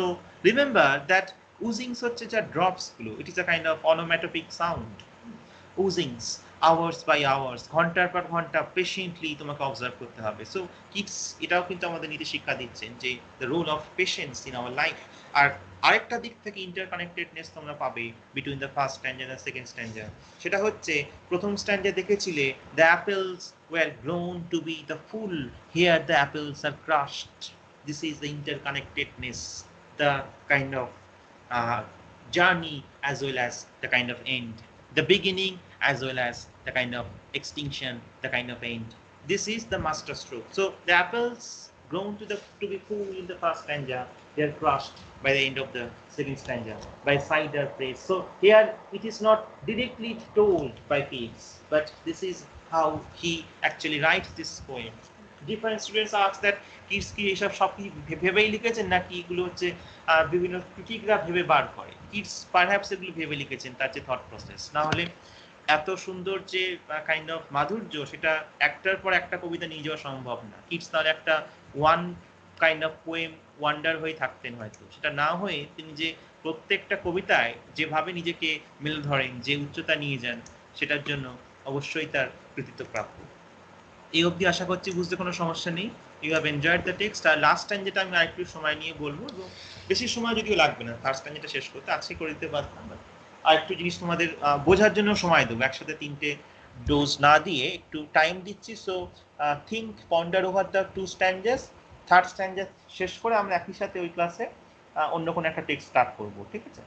remember that oozings হচ্ছে যা ড্রপস গুলো, it is a kind of onomatopic sound. Oozings hours by hours, ঘন্টার পর ঘন্টা patiently তোমাকে observe করতে হবে। So kids এটাও কিন্তু আমাদের নীতি শিক্ষা দিচ্ছেন যে the role of patience in our life. আর আরেকটা দিক থেকে ইন্টারকানেক্টেডনেস তোমরা পাবে বিটুইন দ্য ফার্স্ট স্ট্যান্ডার আর সেকেন্ড স্ট্যান্ডার। সেটা হচ্ছে প্রথম স্ট্যান্ডার দেখেছিলে the apples were grown to be the full, here the apples are crushed. This is the interconnectedness, the kind of journey as well as the kind of end, the beginning as well as the kind of extinction, the kind of end. This is the master stroke. So the apples grown to be full in the first stanza, they are crushed by the end of the second stanza by cider press. So here it is not directly told by Keats, but this is how he actually writes this poem. Different students ask that kids কি এইসব সব কি ভেবেই লিখেছেন নাকি এগুলো হচ্ছে বিভিন্ন ক্রিটিকরা ভেবে বার করে? কিডস পারহ্যাপস এগুলো ভেবে লিখেছেন, তার যে থট প্রসেস। না হলে এত সুন্দর যে কাইন্ড অফ মাধুর্য, সেটা একটার পর একটা কবিতা নিয়ে যাওয়া সম্ভব না। কিডস তাহলে একটা one kind of poem wonder হয়ে থাকতেন হয়তো, সেটা না হয়ে তিনি যে প্রত্যেকটা কবিতায় যেভাবে নিজেকে মেলে ধরেন, যে উচ্চতা নিয়ে যান, সেটার জন্য অবশ্যই তার কৃতিত্ব প্রাপ্য। এই অবধি আশা করছি বুঝতে কোনো সমস্যা নেই। You have enjoyed the text. আর লাস্ট টাইম যেটা আমি আরেকটু সময় নিয়ে বলবো, এবং বেশি সময় যদিও লাগবে না ফার্স্ট টাইম যেটা শেষ করতে, আজকে করে দিতে পারতাম, আর একটু জিনিস তোমাদের বোঝার জন্য সময় দেবো, একসাথে 3টে ডোজ না দিয়ে একটু টাইম দিচ্ছি। So think, ponder over the 2 stanzas, third stanza শেষ করে আমরা একই সাথে ওই ক্লাসে অন্য কোনো একটা টেক্সট স্টার্ট করবো, ঠিক আছে?